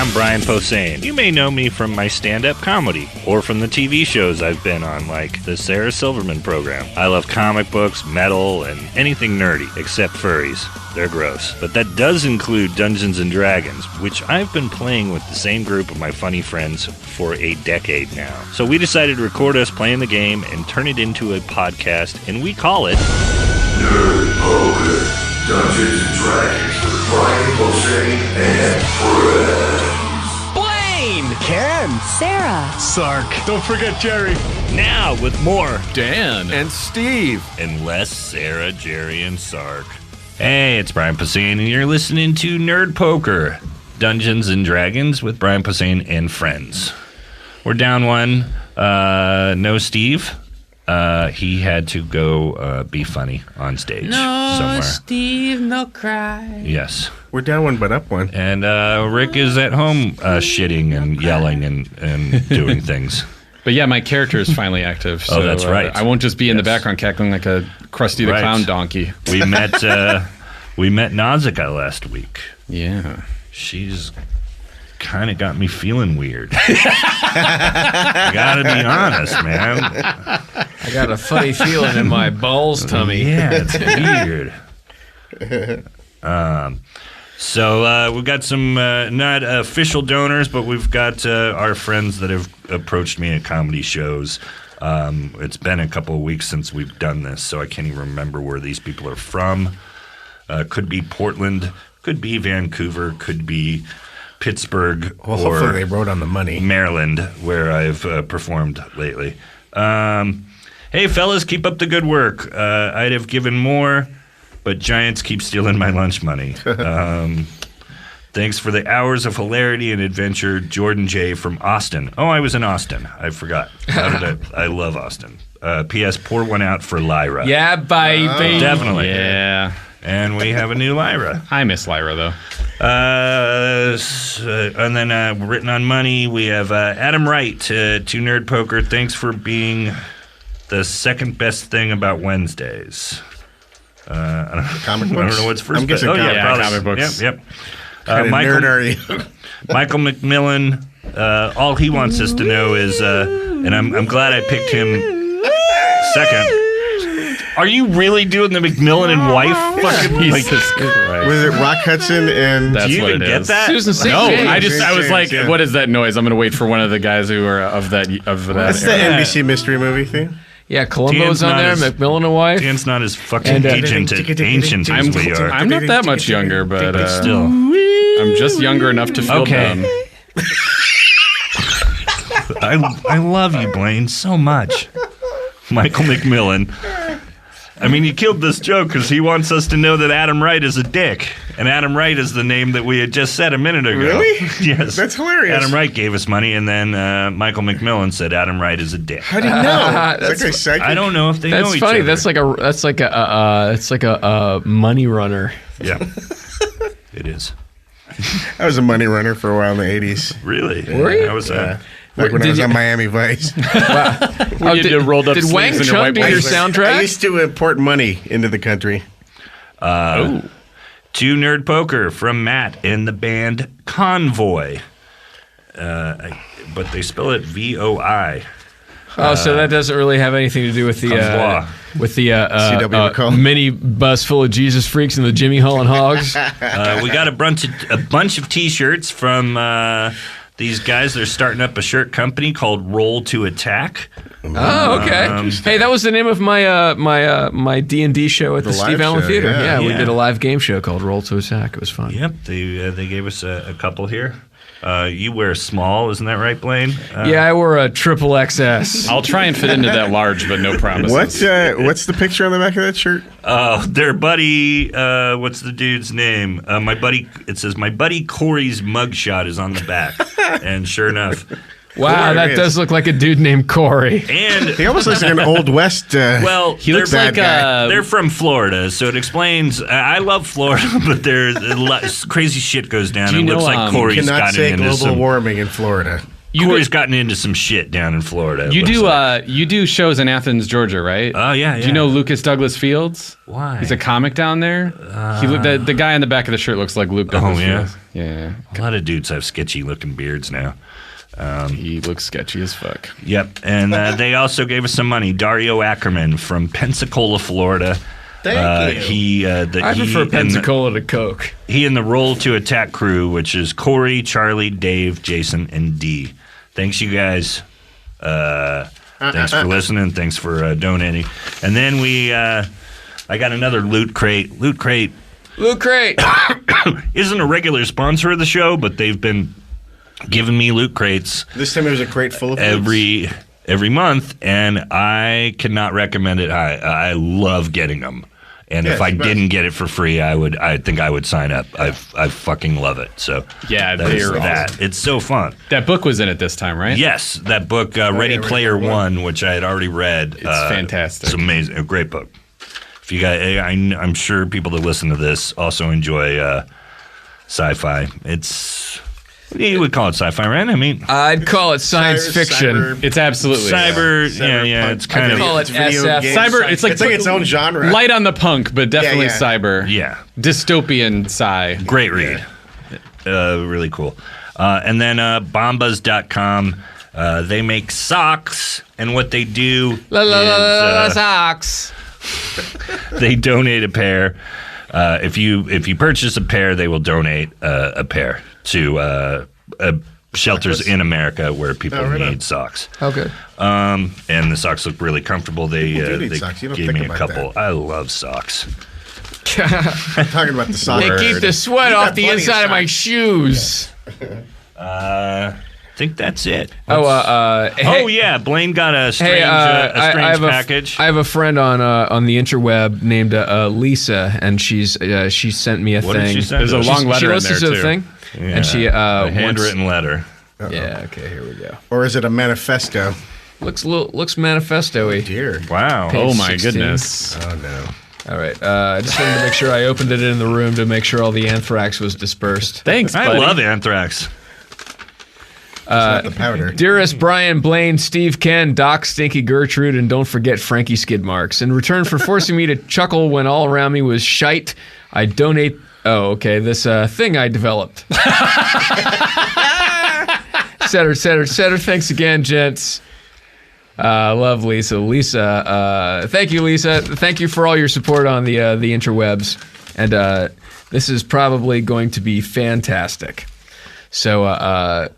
I'm Brian Posehn. You may know me from my stand-up comedy or from the TV shows I've been on, like the Sarah Silverman program. I love comic books, metal, and anything nerdy, except furries. They're gross. But that does include Dungeons & Dragons, which I've been playing with the same group of my funny friends for a decade now. So we decided to record us playing the game and turn it into a podcast, and we call it Nerd Poker. Dungeons & Dragons with Brian Posehn and friends. Blaine! Ken! Sarah! Sark. Don't forget Jerry. Now with more Dan. And Steve. and less Sarah, Jerry, and Sark. Hey, it's Brian Posehn, and you're listening to Nerd Poker, Dungeons & Dragons with Brian Posehn and friends. We're down one. No Steve. He had to go be funny on stage somewhere. Steve, no cry. Yes. We're down one, but up one. And Rick is at home shitting and yelling and doing things. But yeah, my character is finally active. So, that's right. I won't just be in the background cackling like a Krusty the Clown donkey. We met Nausicaa last week. Yeah. She's kind of got me feeling weird. Gotta be honest, man. I got a funny feeling in my balls tummy. Yeah, it's weird. So we've got some not official donors, but we've got our friends that have approached me at comedy shows. It's been a couple of weeks since we've done this, so I can't even remember where these people are from. Could be Portland, could be Vancouver, could be Pittsburgh, Well, or hopefully they wrote on the money. Maryland, where I've performed lately. Hey, fellas, keep up the good work. I'd have given more, but Giants keep stealing my lunch money. Thanks for the hours of hilarity and adventure, Jordan J. from Austin. Oh, I was in Austin. I forgot. I love Austin. P.S. Pour one out for Lyra. Yeah, baby. Definitely. Yeah. And we have a new Lyra. I miss Lyra, though. And then written on money, we have Adam Wright to Nerd Poker. Thanks for being the second best thing about Wednesdays. Comic books? I don't know what's first. I'm guessing best. yeah, comic books. Yep. What kind of nerd are you? Michael McMillan. All he wants us to know is, and I'm glad I picked him second. Are you really doing the McMillan and wife fucking? Jesus Christ. Was it Rock Hudson and... That's Do you what even it get is. that? Susan St. No, James. I was like, Yeah. what is that noise? I'm going to wait for one of the guys who are of that That's the era. NBC mystery movie thing? Yeah, Columbo's Dan's on not there, as- Macmillan and wife. Dan's not as fucking And, ancient as we are. I'm not that much younger, but Still. I'm just younger enough to feel Okay. dumb. I love you, Blaine, so much. Michael McMillan. I mean, he killed this joke because he wants us to know that Adam Wright is a dick. And Adam Wright is the name that we had just said a minute ago. Really? Yes. That's hilarious. Adam Wright gave us money, and then Michael McMillan said Adam Wright is a dick. How do you know? That's- Is that guy psychic? I don't know if they know That's each funny. other. That's like a money runner. Yeah. It is. I was a money runner for a while in the 80s. Really? Were you? I was, Like when I Did was you- on Miami Vice. Oh, you did rolled up did Wang sleeves in your Chung white do your blazer. I soundtrack? used to import money into the country. to Nerd Poker from Matt in the band Convoy. But they spell it VOI. Oh, so that doesn't really have anything to do with the Convoy. CW recall. mini bus full of Jesus freaks and the Jimmy Hall and Hogs. We got a bunch of T-shirts from these guys. They're starting up a shirt company called Roll to Attack. Oh, okay. Hey, that was the name of my my D&D show at the live Steve Allen show, Theater. yeah. We Yeah. did a live game show called Roll to Attack. It was fun. Yep, they gave us a couple here. You wear small, isn't that right, Blaine? Yeah, I wore a triple XS. I'll try and fit into that large, but no promises. What's the picture on the back of that shirt? Their buddy, what's the dude's name? My buddy. It says my buddy Corey's mugshot is on the back, and sure enough. Wow, that does look like a dude named Corey. And He almost looks like an Old West. well, He looks they're like bad guy. They're from Florida, so it explains. I love Florida, but there's crazy shit goes down. Do you It looks know, like Corey's cannot gotten say into global some. warming in Florida. Corey's gotten into some shit down in Florida. You do shows in Athens, Georgia, right? Oh yeah. Do you know Lucas Douglas Fields? Why? He's a comic down there. The guy on the back of the shirt looks like Luke Douglas Fields. Yeah. A lot of dudes have sketchy looking beards now. He looks sketchy as fuck. Yep, and they also gave us some money. Dario Ackerman from Pensacola, Florida. Thank you. I prefer Pensacola to Coke. He and the Roll to Attack crew, which is Corey, Charlie, Dave, Jason, and Dee. Thanks, you guys. Thanks for listening. Thanks for donating. And then I got another Loot Crate. Loot Crate isn't a regular sponsor of the show, but they've been giving me Loot Crates. This time it was a crate full of every month, and I cannot recommend it. I love getting them. And if I didn't get it for free, I think I would sign up. I fucking love it. So yeah, they're awesome. It's so fun. That book was in it this time, right? Yes, that book, Ready Player One, which I had already read. It's fantastic. It's amazing. A great book. If you guys, I'm sure people that listen to this also enjoy sci-fi. You would call it sci-fi, right? I mean, I'd call it science fiction. Cyber, it's absolutely cyber. Yeah. It's kind of call it SF. Cyber. It's like its own genre. Light on the punk, but definitely cyber. Yeah, dystopian sci. Great read. Really cool. And then Bombas.com. They make socks, and what they do is socks. they donate a pair. If you purchase a pair, they will donate a pair to shelters in America where people need socks. Okay. And the socks look really comfortable. They socks. You don't gave think me a about couple. that. I love socks. I'm talking about the socks. They keep the sweat off the inside of my shoes. I think that's it. Blaine got a strange, package. I have a friend on the interweb named Lisa, and she sent me a What thing. did she send? There's a long letter She in listens there, to the too. thing, and she a handwritten letter. Yeah. Okay. Here we go. Or is it a manifesto? Looks manifesto-y. Dear. Wow. Page Oh my 16. goodness. Oh, no. All right. I just wanted to make sure I opened it in the room to make sure all the anthrax was dispersed. Thanks, I buddy. love anthrax. It's not the powder. Dearest Brian, Blaine, Steve, Ken, Doc, Stinky Gertrude, and don't forget Frankie Skidmarks. In return for forcing me to chuckle when all around me was shite, I donate... Oh, okay. This thing I developed. Setter. Thanks again, gents. Love Lisa. Thank you, Lisa. Thank you for all your support on the interwebs. And this is probably going to be fantastic. So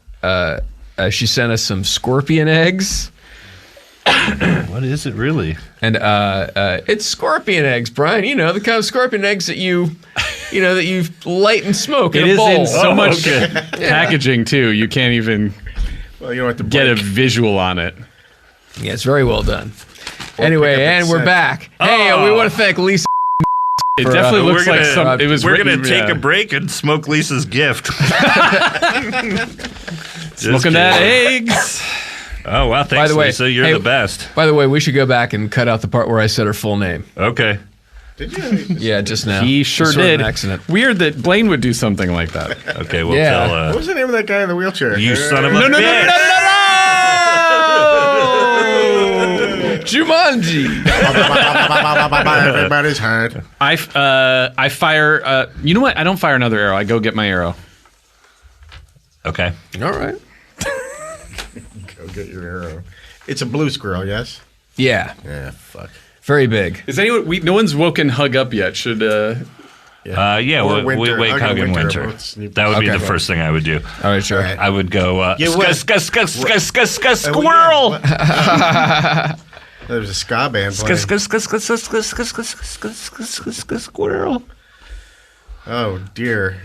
she sent us some scorpion eggs. What is it really? And it's scorpion eggs, Brian. You know, the kind of scorpion eggs that you light and smoke in It a is bowl. in so much packaging too. You can't even Well, you don't have to get a break. visual on it. Yeah, it's very well done. Or Anyway, pick up and its we're scent. back. Hey, we want to thank Lisa. It definitely looks we're like gonna- some. It was. We're written, going to take a break and smoke Lisa's gift. Smoking that eggs. Oh, wow. Thanks, By the way, Lisa. You're hey, the best. By the way, we should go back and cut out the part where I said her full name. Okay. Did you? Yeah, just now. He sure Sort of did. an accident. Weird that Blaine would do something like that. Okay, we'll Yeah. tell... What was the name of that guy in the wheelchair? you son of a No, no, no, bitch. no, no, no, Jumanji. Everybody's heard. I fire. You know what? I don't fire another arrow. I go get my arrow. Okay. All right. Go get your arrow. It's a blue squirrel, yes? Yeah, Yeah, fuck. very big. Is anyone? No one's woken Hug up yet. Should Yeah, Or we winter. wake Hug Hug in in winter. winter. Let's- That would be Okay. the first thing I would do. All right, sure. All right. I would go, You would. squirrel! There's a ska band playing. Squirrel. Oh, dear.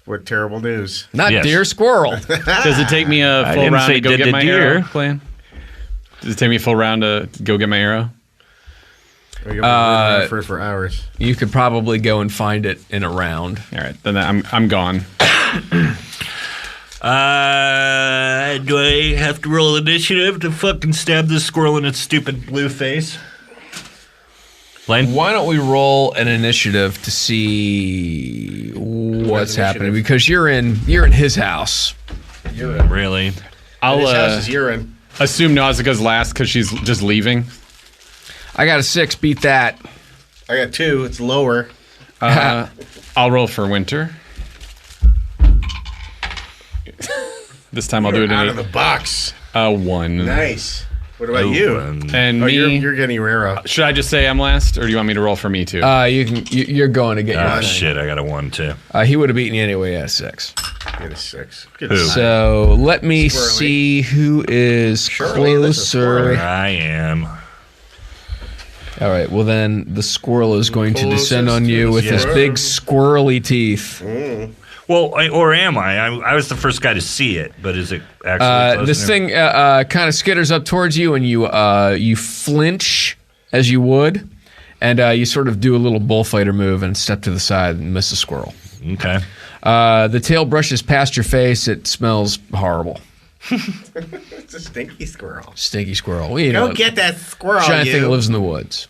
What terrible news. Not Yes. deer, squirrel. does it take me a full didn't round say to go did get the my deer. arrow? Blaine? Does it take me a full round to go get my arrow? We're gonna be for hours. You could probably go and find it in a round. All right, then I'm gone. Do I have to roll initiative to fucking stab this squirrel in its stupid blue face? Blaine? Why don't we roll an initiative to see what's happening? Because you're in his house. Really? I'll His house is urine. assume Nausicaa's last because she's just leaving. I got a 6. Beat that. I got 2. It's lower. I'll roll for Winter. This time I'll do it out in of the box. 1. Nice. What about you? And Oh, me. you're getting your arrow. Should I just say I'm last, or do you want me to roll for me too? You're going to get your Oh, thing. shit. I got a 1, too. He would have beaten you anyway at a 6. Get a 6. Get Who? a 6. So let me Squirrely. see who is Surely this is closer. squirrely. I am. All right. Well, then the squirrel is going to descend Closest on to you the with his squirrel. big squirrely teeth. Well, or am I? I was the first guy to see it, but is it actually close This enough? thing kind of skitters up towards you, and you flinch as you would, and you sort of do a little bullfighter move and step to the side and miss the squirrel. Okay. The tail brushes past your face. It smells horrible. It's a stinky squirrel. Stinky squirrel. Well, you Go know, get that squirrel, giant you. thing that lives in the woods.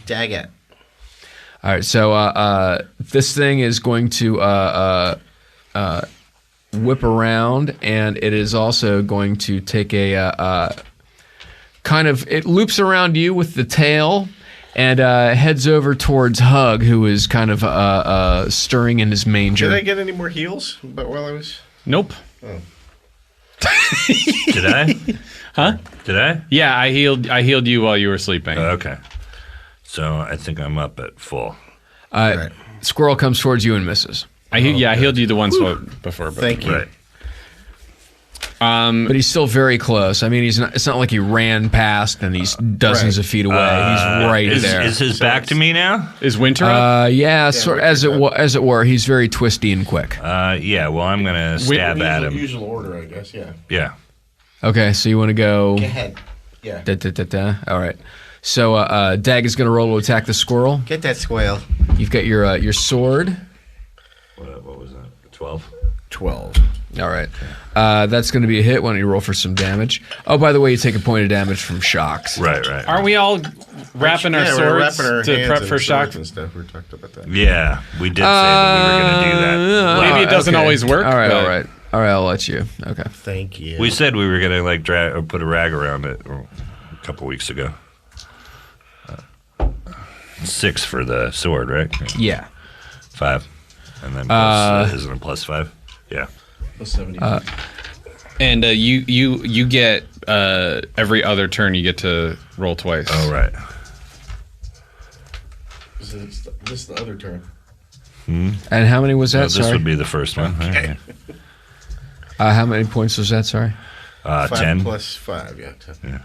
Dag it. All right, so this thing is going to whip around, and it is also going to take a kind of. It loops around you with the tail, and heads over towards Hug, who is kind of stirring in his manger. Did I get any more heals? But while I was. Nope. Did I? Huh? Did I? Yeah, I healed you while you were sleeping. Okay. So I think I'm up at full. Right. Squirrel comes towards you and misses, I healed you the once before. But, Thank you. Right. but he's still very close. I mean, he's not. It's not like he ran past and he's dozens of feet away. He's right Is there. his back to me now? Is Winter up? Yeah, as it were. He's very twisty and quick. Yeah, well, I'm going to stab at him. Usual order, I guess, yeah. Yeah. Okay, so you want to go. Go ahead. Yeah. All right. So Dag is going to roll to attack the squirrel. Get that squirrel. You've got your sword. What was that? 12? 12. All right. That's going to be a hit. Why don't you roll for some damage? Oh, by the way, you take a point of damage from shocks. Right. Aren't we all wrapping our we're swords wrapping our to hands prep in for shock? swords and stuff. We talked about that. Yeah, we did say that we were going to do that. Maybe it doesn't okay. always work. All right, but- all right. All right, I'll let you. Okay. Thank you. We said we were going to like drag or put a rag around it a couple weeks ago. 6 for the sword, right? Yeah. 5. And then plus, isn't it plus 5? Yeah. Plus 70. And you get every other turn you get to roll twice. Oh, right. This is the other turn. And how many was that? No, this Sorry. would be the first one. Okay. How many points was that? Sorry. 5 10. plus 5, yeah. 10. Yeah.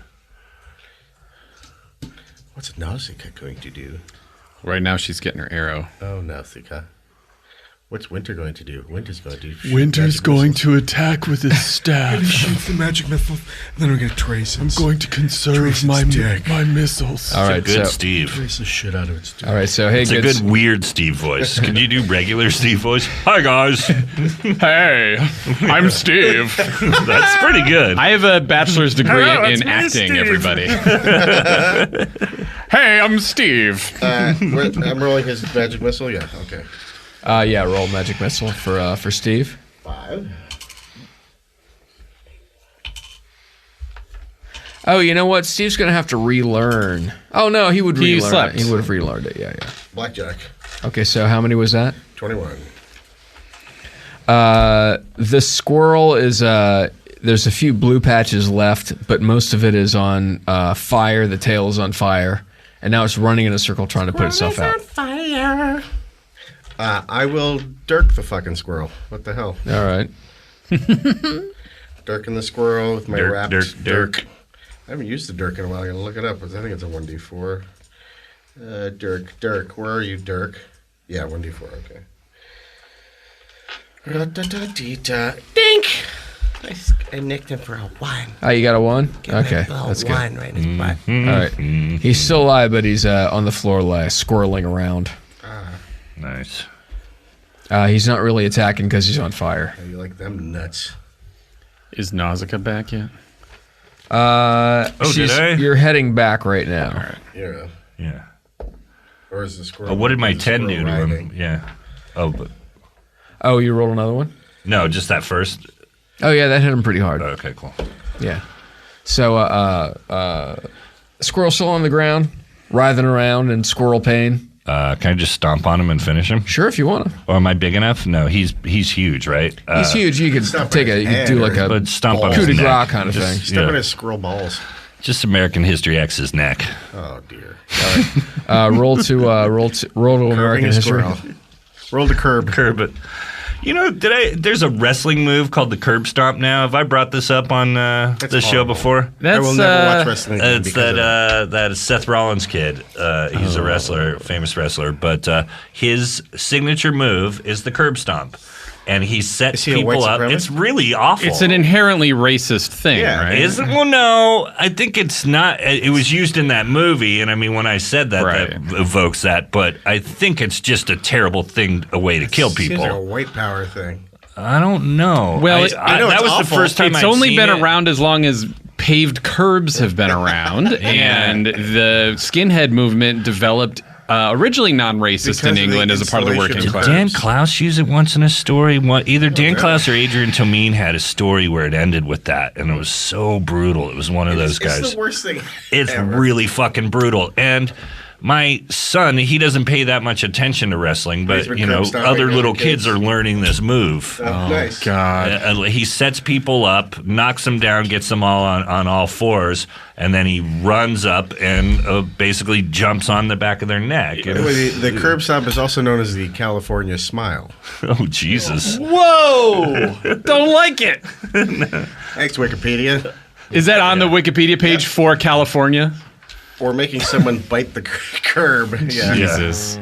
What's Nausicaa going to do? Right now she's getting her arrow. Oh, Nausicaa. What's Winter going to do? Winter's going to shoot Winter's magic going missiles. to attack with his staff. Shoots the magic missile, and then we're gonna trace it. I'm going to conserve Trace my its dick. my missiles. All right. Good So. Steve. Trace the shit out of its dick. All right. So hey, It's a good weird Steve voice. Can you do regular Steve voice? Hi, guys. Hey, I'm Steve. That's pretty good. I have a bachelor's degree Hello, it's in me, acting, Steve. everybody. Hey, I'm Steve. I'm rolling his magic missile? Yeah, okay. Yeah. Roll magic missile for Steve. 5. Oh, you know what? Steve's going to have to relearn. Oh no, he would He relearn slept. it. He would have relearned it. Yeah. Blackjack. Okay. So how many was that? 21. The squirrel is there's a few blue patches left, but most of it is on fire. The tail is on fire, and now it's running in a circle trying to put itself out. I will dirk the fucking squirrel. What the hell? All right. Dirking the squirrel with my Dirk, wrapped dirk. I haven't used the dirk in a while. I gotta look it up. I think it's a 1d4. Dirk. Where are you, Dirk? Yeah, 1d4. Okay. Dink! I nicked him for a 1. Oh, you got a 1? Okay, that's good. 1 right in his butt. All right. He's still alive, but he's on the floor, squirreling around. Nice. He's not really attacking because he's on fire. How you like them nuts? Is Nausicaa back yet? did I? You're heading back right now. Yeah. Yeah. Or is the squirrel? Oh, what did my is the 10 do squirrel to him? riding? Yeah. Oh, but Oh, you rolled another one? no, just that first. Oh, yeah, that hit him pretty hard. Okay, cool. Yeah. So, squirrel still on the ground, writhing around in squirrel pain. Can I just stomp on him and finish him? Sure, if you want to. Or am I big enough? No, he's huge, right? He's huge. You could stomp take on a, his you could head do or like a But stomp on coup his de neck. grace kind of thing. Step on Yeah. his squirrel balls. Just American History X's neck. Oh dear. Roll to American Curbing a history. squirrel. Roll the curb. Curb it. You know, there's a wrestling move called the curb stomp now. Have I brought this up on the show horrible. before? That's, I will never watch wrestling again It's because of that. that Seth Rollins kid. He's a wrestler, famous wrestler, but his signature move is the curb stomp, and he sets Is he a people white up. supremacist? It's really awful. It's an inherently racist thing, Yeah. right? Isn't? Well, no, I think it's not. It was used in that movie, and I mean, when I said that, Right. that evokes that. But I think it's just a terrible thing, a way to kill Seems like a people. white power thing. I don't know. Well, I know that it's was awful. the first time It's I'd only seen been it. around as long as paved curbs have been around, and the skinhead movement developed originally non-racist Because in of the England as a part of the installation working of class. Dan Klaus used it once in a story. Either Dan Klaus or Adrian Tomine had a story where it ended with that, and it was so brutal. It was one of those guys. It's the worst thing. It's ever. really fucking brutal. And my son, he doesn't pay that much attention to wrestling, He's but been curb stomping other other little kids. kids are learning this move. Nice. God. He sets people up, knocks them down, gets them all on all fours, and then he runs up and basically jumps on the back of their neck. By the way, the curb stomp is also known as the California smile. Oh, Jesus. Whoa! Don't like it. Thanks, Wikipedia. Is that on the Wikipedia page for California? Or making someone bite the curb. Yeah. Jesus.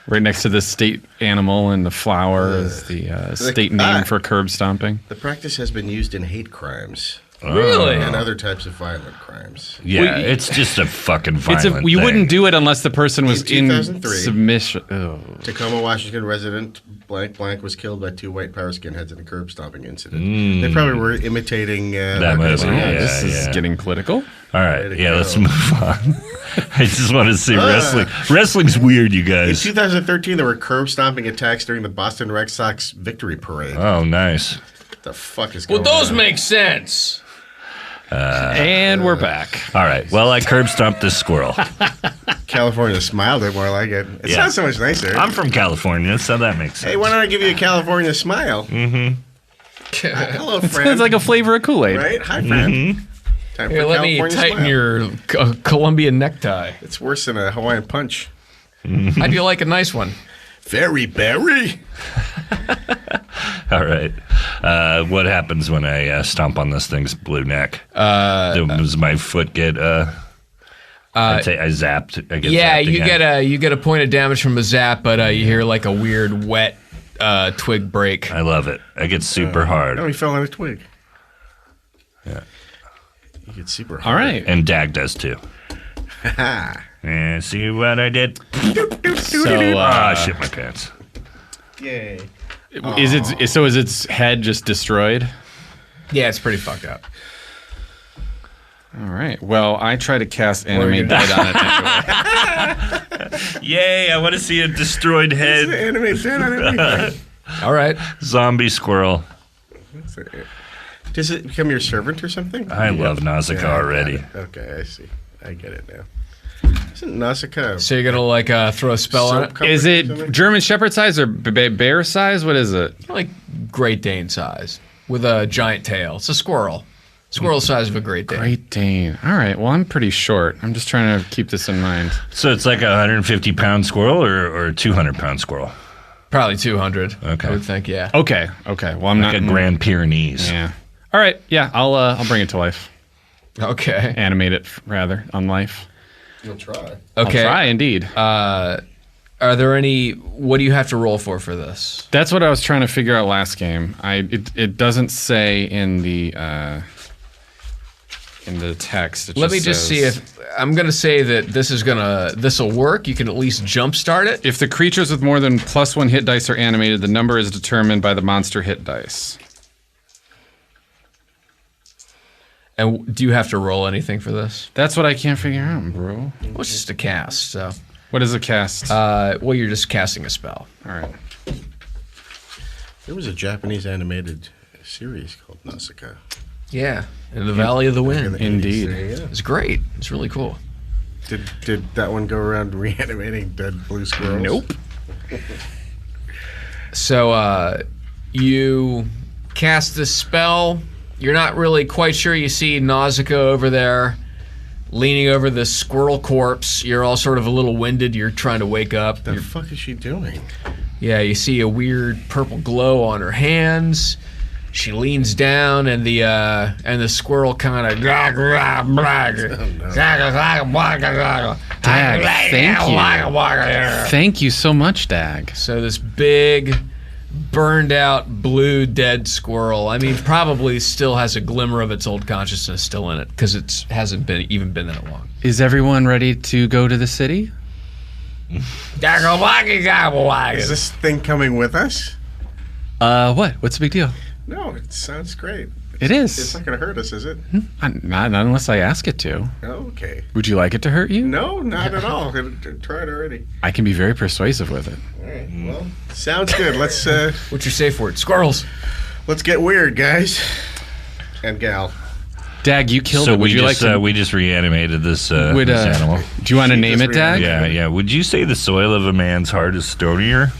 Right next to the state animal and the flower is the state name for curb stomping. The practice has been used in hate crimes Really? and other types of violent crimes. Yeah, Well, it's just a fucking It's violent you thing. wouldn't do it unless the person was In in 2003. submission. Oh. Tacoma, Washington resident blank blank was killed by two white power skinheads in a curb stomping incident. They probably were imitating That movie. movie, Wow, yeah. this is getting political. All right, to yeah, go. let's move on. I just want to see wrestling. Wrestling's weird, you In guys. 2013, there were curb stomping attacks during the Boston Red Sox victory parade. Oh, nice. What the fuck is going Well, those on? make sense. And we're back. All right. Well, I curb stomped this squirrel. California smiled it more like it. It Yeah. sounds so much nicer. I'm from California, so that makes sense. Hey, why don't I give you a California smile? Mm-hmm. Hello, friend. It's like a flavor of Kool-Aid. Right? Hi, friend. Time Here, for let me California tighten smile. your Colombian necktie. It's worse than a Hawaiian punch. How'd you like a nice one? Very berry. All right. What happens when I stomp on this thing's blue neck? Does my foot get? I zapped. I get Yeah, zapped you again? get a point of damage from a zap, but you hear like a weird wet twig break. I love it. I get super hard. Oh, he fell on a twig. Yeah. He gets super hard. All right. And Dag does too. Ha. And see what I did? So, Ah, shit my pants. Yay. is its head just destroyed? Yeah, it's pretty fucked up. All right. Well, I try to cast What are you animate gonna dead on it. Yay! I want to see a destroyed head Anime dead on everything. All right. zombie squirrel. Does it become your servant or something? I love Nausicaa Yeah, I got already. it. Okay, I see. I get it now. Isn't Nausicaa So you're gonna like throw a spell on it? Is it German Shepherd size or bear size? What is it? Like Great Dane size with a giant tail. It's a squirrel. Squirrel size of a Great Dane. Great Dane. All right. Well, I'm pretty short. I'm just trying to keep this in mind. So it's like a 150-pound squirrel or a 200-pound squirrel? Probably 200. Okay. I would think. Yeah. Okay. Okay. Well, I'm Like a not Grand Pyrenees. Yeah. All right. Yeah. I'll bring it to life. Okay. Animate it rather on life. You'll try. Okay. I'll try indeed. Are there any? What do you have to roll for this? That's what I was trying to figure out last game. It doesn't say in the text. It Let me just see says, if I'm gonna say that this will work. You can at least jumpstart it. if the creatures with more than +1 hit dice are animated, the number is determined by the monster hit dice. And do you have to roll anything for this? That's what I can't figure out, bro. Well, it's just a cast. So, What is a cast? well, you're just casting a spell. All right. There was a Japanese animated series called Nausicaa. Yeah, in the Valley of the Wind. Indeed. It's great. It's really cool. Did that one go around reanimating dead blue squirrels? Nope. So you cast this spell. You're not really quite sure. You see Nausicaa over there leaning over the squirrel corpse. You're all sort of a little winded. You're trying to wake up. The fuck is she doing? Yeah, you see a weird purple glow on her hands. She leans down, and the squirrel kind of. Dag, thank you. Thank you so much, Dag. So this big, burned out, blue, dead squirrel. I mean, probably still has a glimmer of its old consciousness still in it because it hasn't been that long. Is everyone ready to go to the city? Is this thing coming with us? What? What's the big deal? No, it sounds great. It is. It's not going to hurt us, is it? Not unless I ask it to. Okay. Would you like it to hurt you? No, not at all. I tried already. I can be very persuasive with it. All right. Well, sounds good. Let's What's your safe word? Squirrels. let's get weird, guys and gal. Dag, you killed So it. Would you like to? we just reanimated this, Would, this animal. Do you want to She name just it, Dag? Yeah. Would you say the soil of a man's heart is stonier?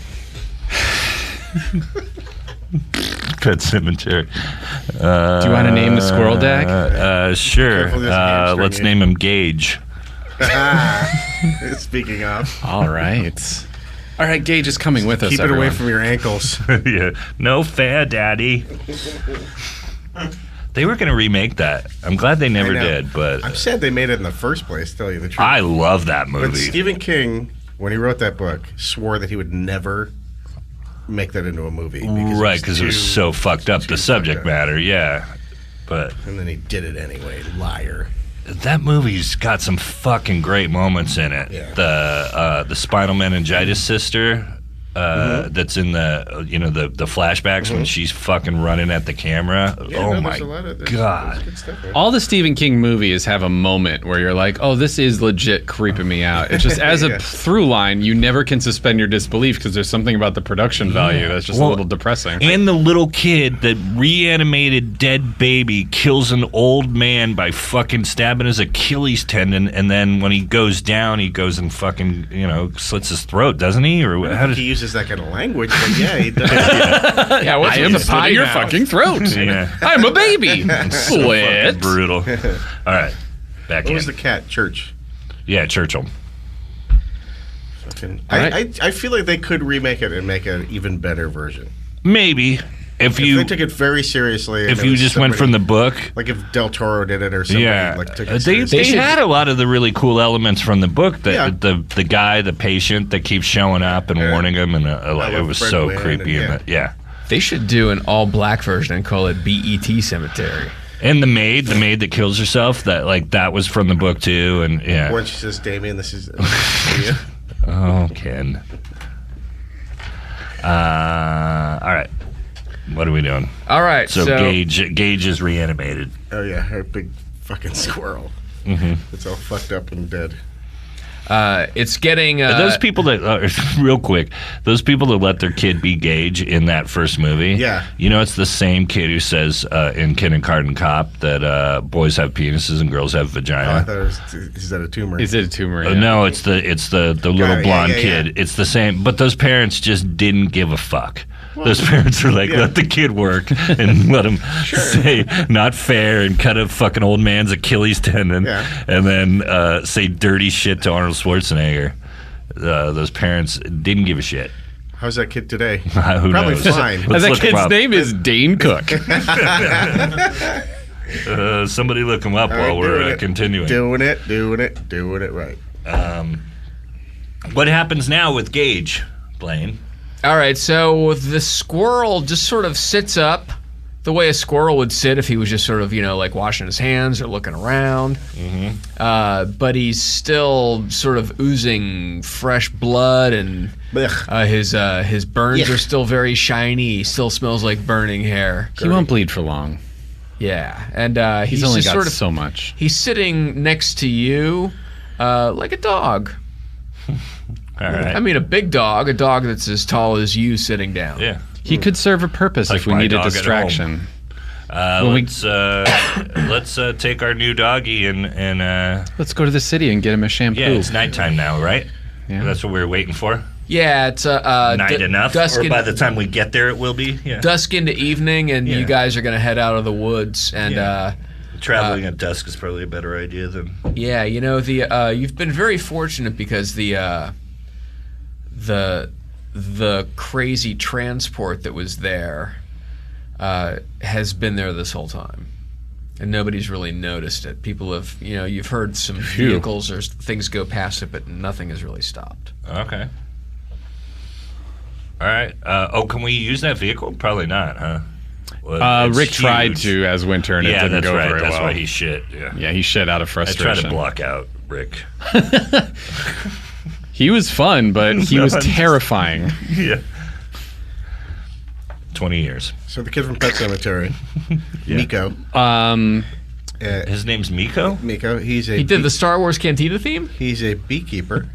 Pet Cemetery. Do you want to name the squirrel, Dag? Sure. Careful, there's a hamstring Let's in. name him Gage. Speaking of, All right. All right, Gage is coming with us. keep it everyone. away from your ankles. Yeah. No fair, Daddy. They were going to remake that. I'm glad they never I know. did, but I'm sad they made it in the first place, to tell you the truth. I love that But movie. Stephen King, when he wrote that book, swore that he would never make that into a movie. Right, because it was too- so fucked up, the fucked subject up. matter, yeah. But And then he did it anyway. Liar. that movie's got some fucking great moments in it. Yeah. The spinal meningitis sister that's in the the flashbacks when she's fucking running at the camera. Oh my god. There's good stuff, man. All the Stephen King movies have a moment where you're like, oh, this is legit creeping me out. It's just as Yeah. a through line, you never can suspend your disbelief because there's something about the production value that's just a Well, little depressing. And the little kid that reanimated dead baby kills an old man by fucking stabbing his Achilles tendon, and then when he goes down, he goes and fucking slits his throat, doesn't he? Or I how don't think does he uses that kind of language, but yeah, he does. Yeah, what's I with am the slitting potty your mouth? fucking throat. Yeah. I'm a baby. fucking Slit. brutal? All right, back What in. was the cat? Church. Yeah, Churchill. Fucking, right. I feel like they could remake it and make an even better version. Maybe if If you they took it very seriously. and if it you was just went from somebody- the book. like if Del Toro did it or somebody Yeah, like took it they seriously. should- had a lot of the really cool elements from the book. That Yeah. the guy, the patient that keeps showing up and Yeah. warning him, and like, it love was Fred so Gwynne creepy. and- And yeah. They should do an all-black version and call it BET Cemetery. And the maid that kills herself, that was from the book too. And yeah. When she says, "Damien, this is for you." Oh, Ken. All right. What are we doing? All right, So Gage is reanimated. Oh yeah, her big fucking squirrel. Mm-hmm. It's all fucked up and dead. it's getting Those people that real quick, those people that let their kid be Gage in that first movie. Yeah. It's the same kid who says in Kindergarten Cop that boys have penises and girls have Oh, I vagina. thought it was. Is that a tumor? Is it a tumor? No, it's the little Yeah, blonde yeah. kid. It's the same, but those parents just didn't give a fuck. Those parents are like, yeah. let the kid work and let him say not fair and cut a fucking old man's Achilles tendon, Yeah. and then say dirty shit to Arnold Schwarzenegger. Those parents didn't give a shit. How's that kid today? Who Probably knows? fine. And Let's that look him kid's up. name is Dane Cook. Somebody look him up All while right, we're doing it. continuing. Doing it right. What happens now with Gage, Blaine? All right, so the squirrel just sort of sits up the way a squirrel would sit if he was just sort of, like washing his hands or looking around. Mm-hmm. But he's still sort of oozing fresh blood, and Blech. his burns are still very shiny. He still smells like burning hair. He won't bleed for long. Yeah, and He's only just got sort of so much. He's sitting next to you, like a dog. All right. I mean, a big dog, a dog that's as tall as you sitting down. Yeah. He could serve a purpose Like if we my need a dog at distraction. Let's take our new doggy and Let's go to the city and get him a shampoo. yeah, it's nighttime now, right? Yeah. That's what we were waiting for. Yeah, it's Night enough, dusk or by the time we get there, it will be. Yeah. dusk into evening, and you guys are going to head out of the woods. And Traveling at dusk is probably a better idea than. yeah, you know you've been very fortunate because the crazy transport that was there has been there this whole time, and nobody's really noticed it. People have, you've heard some vehicles or things go past it, but nothing has really stopped. Okay. All right. Can we use that vehicle? Probably not, huh? Well, it's Rick tried huge. to as winter, and it Yeah, didn't that's go right. very That's well. why he shit. Yeah. Yeah, he shit out of I frustration. try to block out Rick. He was fun, but he was terrifying. Yeah. 20 years. So the kid from Pet Cemetery, Miko. His name's Miko? Miko. He did the Star Wars Cantina theme? He's a beekeeper.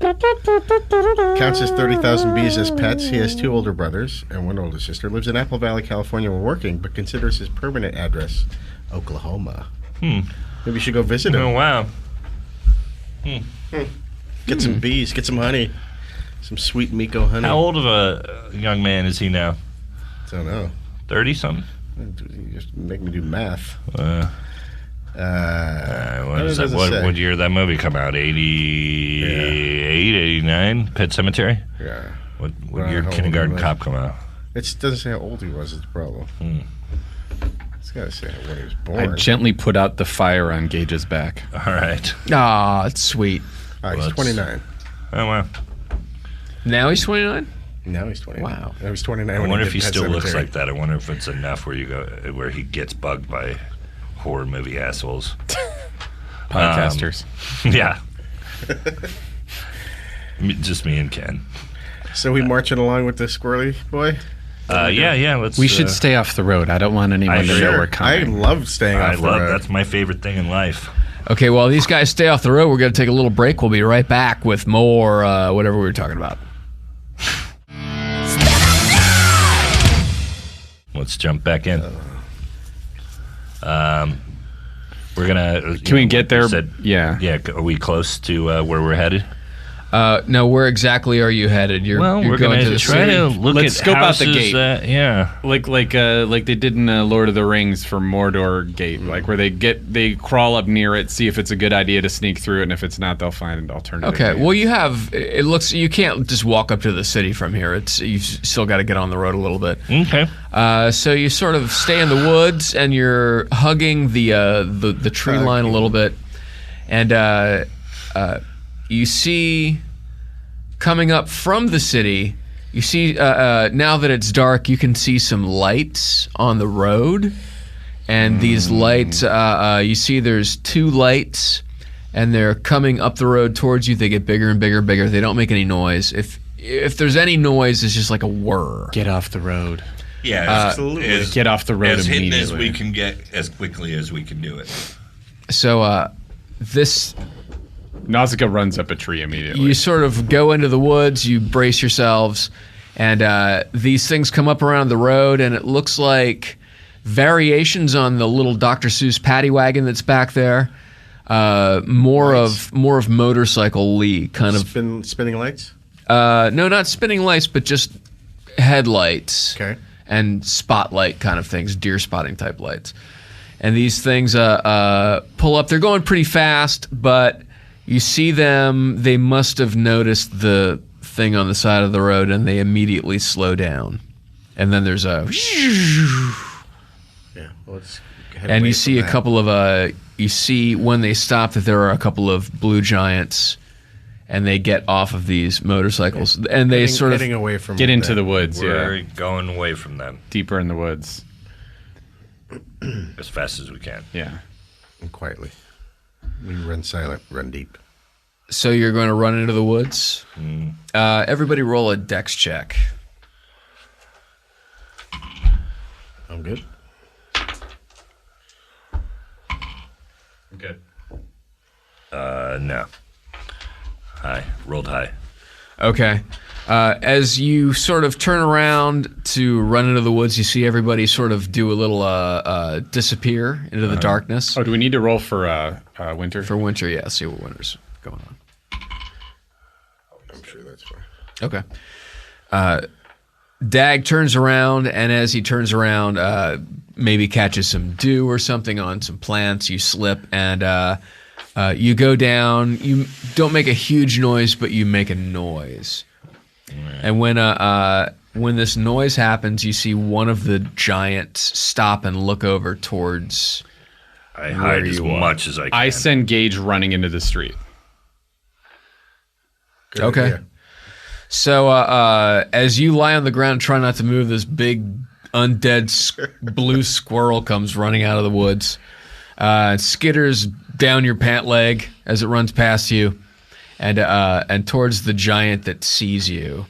Counts his 30,000 bees as pets. He has 2 older brothers and 1 older sister. Lives in Apple Valley, California, while working, but considers his permanent address Oklahoma. Maybe you should go visit him. Oh, wow. Get some bees. Get some honey. Some sweet Miko honey. How old of a young man is he now? Don't know. 30-something? You just make me do math. What year did that movie come out? 88, 89? Pet Cemetery? Yeah. What Well, year how did old Kindergarten he was. Cop come out? It doesn't say how old he was. Is the problem. It's got to say when he was I born. gently put out the fire on Gage's back. All right. Aw, it's sweet. He's Well, 29. Oh, wow. Now he's 29? Now he's 29. Wow. Now he's 29. I when wonder did if he Pet still looks Sematary. like that. I wonder if it's enough where he gets bugged by horror movie assholes. Podcasters. Yeah. Just me and Ken. So we marching along with the squirrely boy? Yeah. Let's. We should stay off the road. I don't want anyone to know we're I coming. love staying I off the love road. that's my favorite thing in life. Okay, while these guys stay off the road, we're going to take a little break. We'll be right back with more whatever we were talking about. Let's jump back in. We're gonna. Can we get there? Yeah. Yeah. Are we close to where we're headed? No, where exactly are you headed? You're We're going gonna to the try city? to look Let's at scope out the houses, gate. yeah. Like they did in Lord of the Rings for Mordor Gate, like where they crawl up near it, see if it's a good idea to sneak through it, and if it's not, they'll find an alternative. Okay, gate. well, it looks, you can't just walk up to the city from here. You've still got to get on the road a little bit. Okay. So you sort of stay in the woods, and you're hugging the tree line a little bit, and you see coming up from the city. You see now that it's dark, you can see some lights on the road, and these lights, you see there's 2 lights, and they're coming up the road towards you. They get bigger and bigger and bigger. They don't make any noise. If there's any noise, it's just like a whir. Get off the road. Yeah. absolutely. Get off the road as hidden immediately. as we can get, as quickly as we can do it. So this. Nausicaa runs up a tree immediately. You sort of go into the woods, you brace yourselves, and these things come up around the road, and it looks like variations on the little Dr. Seuss paddy wagon that's back there. More of motorcycle-y kind of. Spinning lights? No, not spinning lights, but just headlights. Okay. And spotlight kind of things, deer spotting type lights. And these things pull up. They're going pretty fast, but you see them. They must have noticed the thing on the side of the road, and they immediately slow down. And then there's a... Yeah. Well, let's head And away you see from a that. couple of... you see when they stop that there are a couple of blue giants, and they get off of these motorcycles. And they sort of... Heading away from Get into that. the woods. We're Yeah. going away from them Deeper in the woods. as fast as we can. Yeah. And quietly. We run silent, run deep. So you're going to run into the woods? Everybody roll a dex check. I'm good. Good. No. High. Rolled high. Okay. As you sort of turn around to run into the woods, you see everybody sort of do a little disappear into the darkness. Oh, do we need to roll for winter? For winter, yeah. See what winter's going on. I'm sure that's fine. Okay. Dag turns around, and as he turns around, maybe catches some dew or something on some plants. You slip, and you go down. You don't make a huge noise, but you make a noise. And when this noise happens, you see one of the giants stop and look over towards. I hide as much as I can. I send Gage running into the street. Good Okay. idea. So as you lie on the ground, try not to move, this big undead blue squirrel comes running out of the woods. Skitters down your pant leg as it runs past you, and towards the giant that sees you.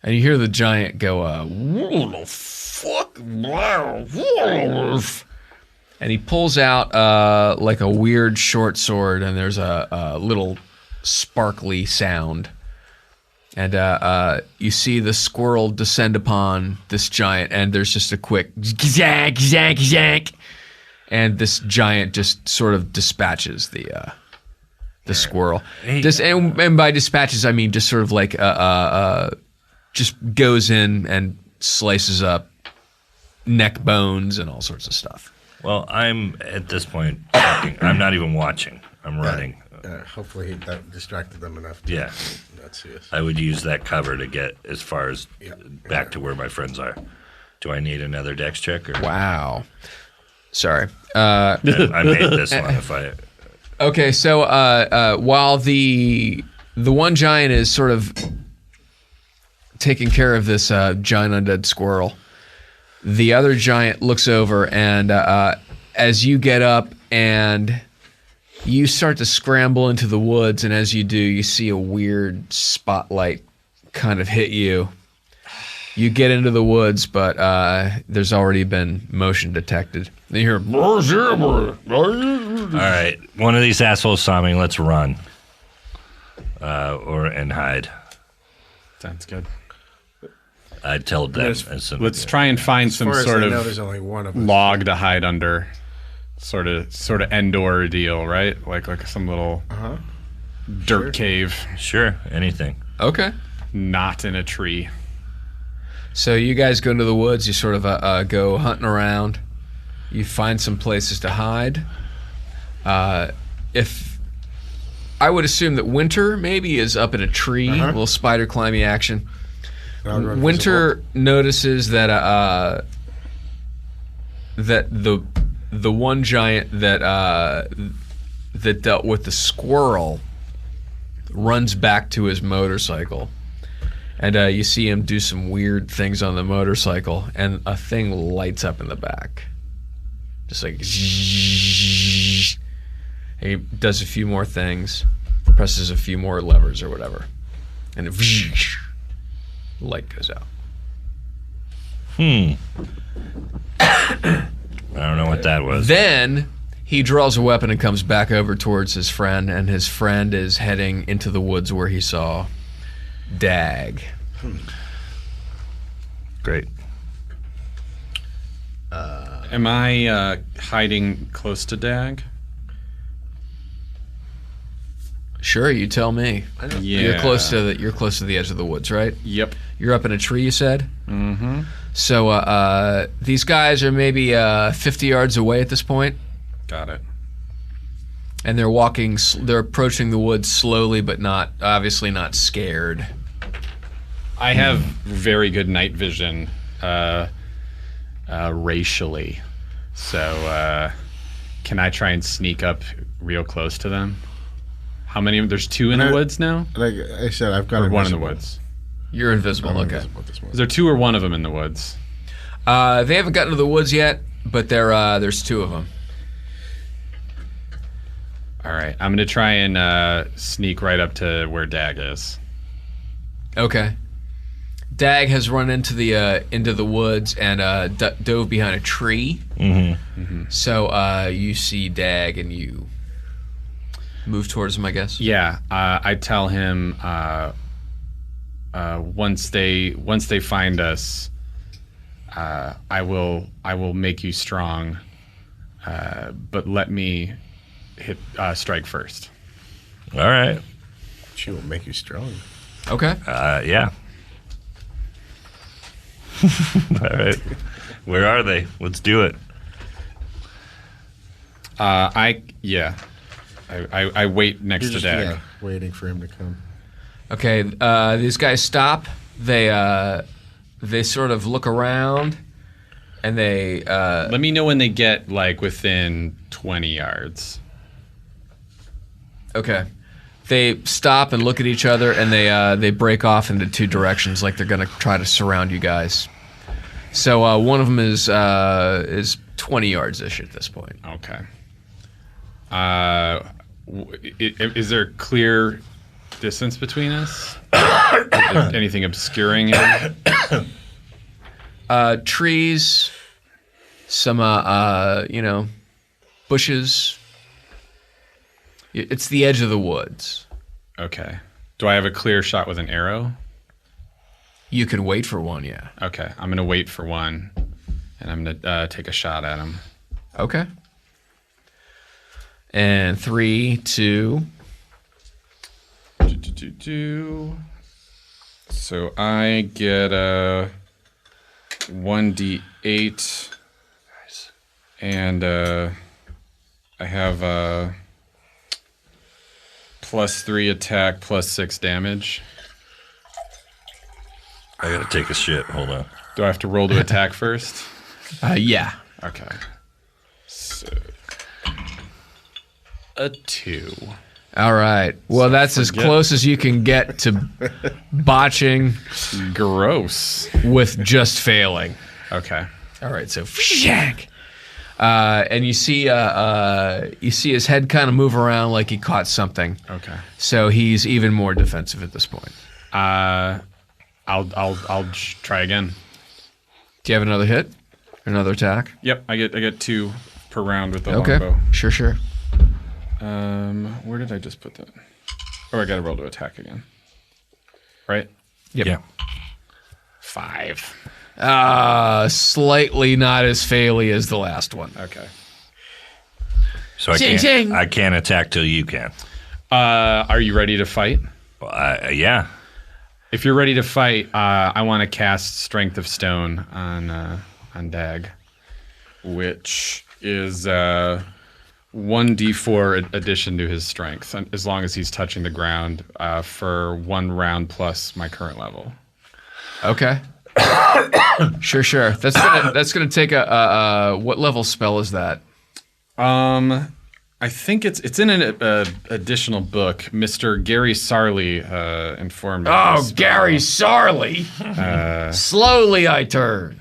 And you hear the giant go, "What the fuck?" And he pulls out like a weird short sword, and there's a little sparkly sound. And you see the squirrel descend upon this giant, and there's just a quick zank, zank, zank, and this giant just sort of dispatches the squirrel. And by dispatches, I mean just sort of like just goes in and slices up neck bones and all sorts of stuff. Well, I'm at this point talking. I'm not even watching. I'm running. Hopefully that distracted them enough to Yeah. not see us. I would use that cover to get as far as back to where my friends are. Do I need another dex check? Or Wow. Sorry. I made this one. If I Okay, so while the one giant is sort of taking care of this giant undead squirrel, the other giant looks over, and as you get up and you start to scramble into the woods, and as you do, you see a weird spotlight kind of hit you. You get into the woods, but there's already been motion detected. And you hear, all right, one of these assholes saw me. Let's run, and hide. Sounds good. I'd tell them. Let's try and find As some far as sort I know, of there's only one of us. log to hide under. Sort of Endor deal, right? Like some little dirt cave, Sure, anything. okay. not in a tree. So you guys go into the woods. You sort of go hunting around. You find some places to hide. If I would assume that Winter maybe is up in a tree, a little spider climbing action. Winter notices that that the one giant that that dealt with the squirrel runs back to his motorcycle. And you see him do some weird things on the motorcycle, and a thing lights up in the back. Just like zzzz. He does a few more things, presses a few more levers or whatever, and the light goes out. I don't know what that was. Then he draws a weapon and comes back over towards his friend, and his friend is heading into the woods where he saw Dag. Great. Am I hiding close to Dag? Sure, you tell me. Yeah. You're close to the edge of the woods, right? Yep. You're up in a tree, you said? Mm-hmm. So these guys are maybe 50 yards away at this point, Got it. and they're walking. They're approaching the woods slowly, but obviously not scared. I have very good night vision, racially. So can I try and sneak up real close to them? How many? There's two in the woods now? Like I said, I've got Or one in the invisible. woods? You're invisible. I'm Okay. invisible at this moment. Is there two or one of them in the woods? They haven't gotten to the woods yet, but there's two of them. All right. I'm going to try and sneak right up to where Dag is. Okay. Dag has run into the woods and dove behind a tree. Mm-hmm. So you see Dag and you move towards him, I guess. Yeah. I tell him, once they find us, I will make you strong. But let me strike first. All right. She will make you strong. Okay. Yeah. All right. Where are they? Let's do it. I wait next to Dag. Yeah, waiting for him to come. Okay. These guys stop. They sort of look around, and they. Let me know when they get like within 20 yards. Okay. They stop and look at each other, and they break off into two directions, like they're going to try to surround you guys. So one of them is 20 yards-ish at this point. Okay. Is there clear distance between us? Anything obscuring it? Trees, some bushes. It's the edge of the woods. Okay. Do I have a clear shot with an arrow? You can wait for one, yeah. Okay. I'm going to wait for one, and I'm going to take a shot at him. Okay. And 3, 2. So I get a 1d8. And I have a +3 attack, +6 damage. I gotta take a shit. Hold on. Do I have to roll to attack first? Yeah. Okay. So a 2. All right. Well, that's as close as you can get to botching Gross. with just failing. Okay. All right. So, shank. And you see his head kind of move around like he caught something. Okay. So he's even more defensive at this point. I'll try again. Do you have another hit? Another attack? Yep. I get 2 per round with the Okay. longbow. Sure. Where did I just put that? Oh, I got to roll to attack again. Right? Yep. Yeah. 5. Slightly not as faily as the last one. Okay. So I can't attack till you can. Are you ready to fight? Well, yeah. If you're ready to fight, I want to cast Strength of Stone on Dag, which is 1d4 addition to his strength, as long as he's touching the ground for 1 round plus my current level. Okay. Sure. That's gonna take a what level spell is that? I think it's in an additional book. Mr. Gary Sarley informed me. Oh, Gary Sarley. Slowly I turn.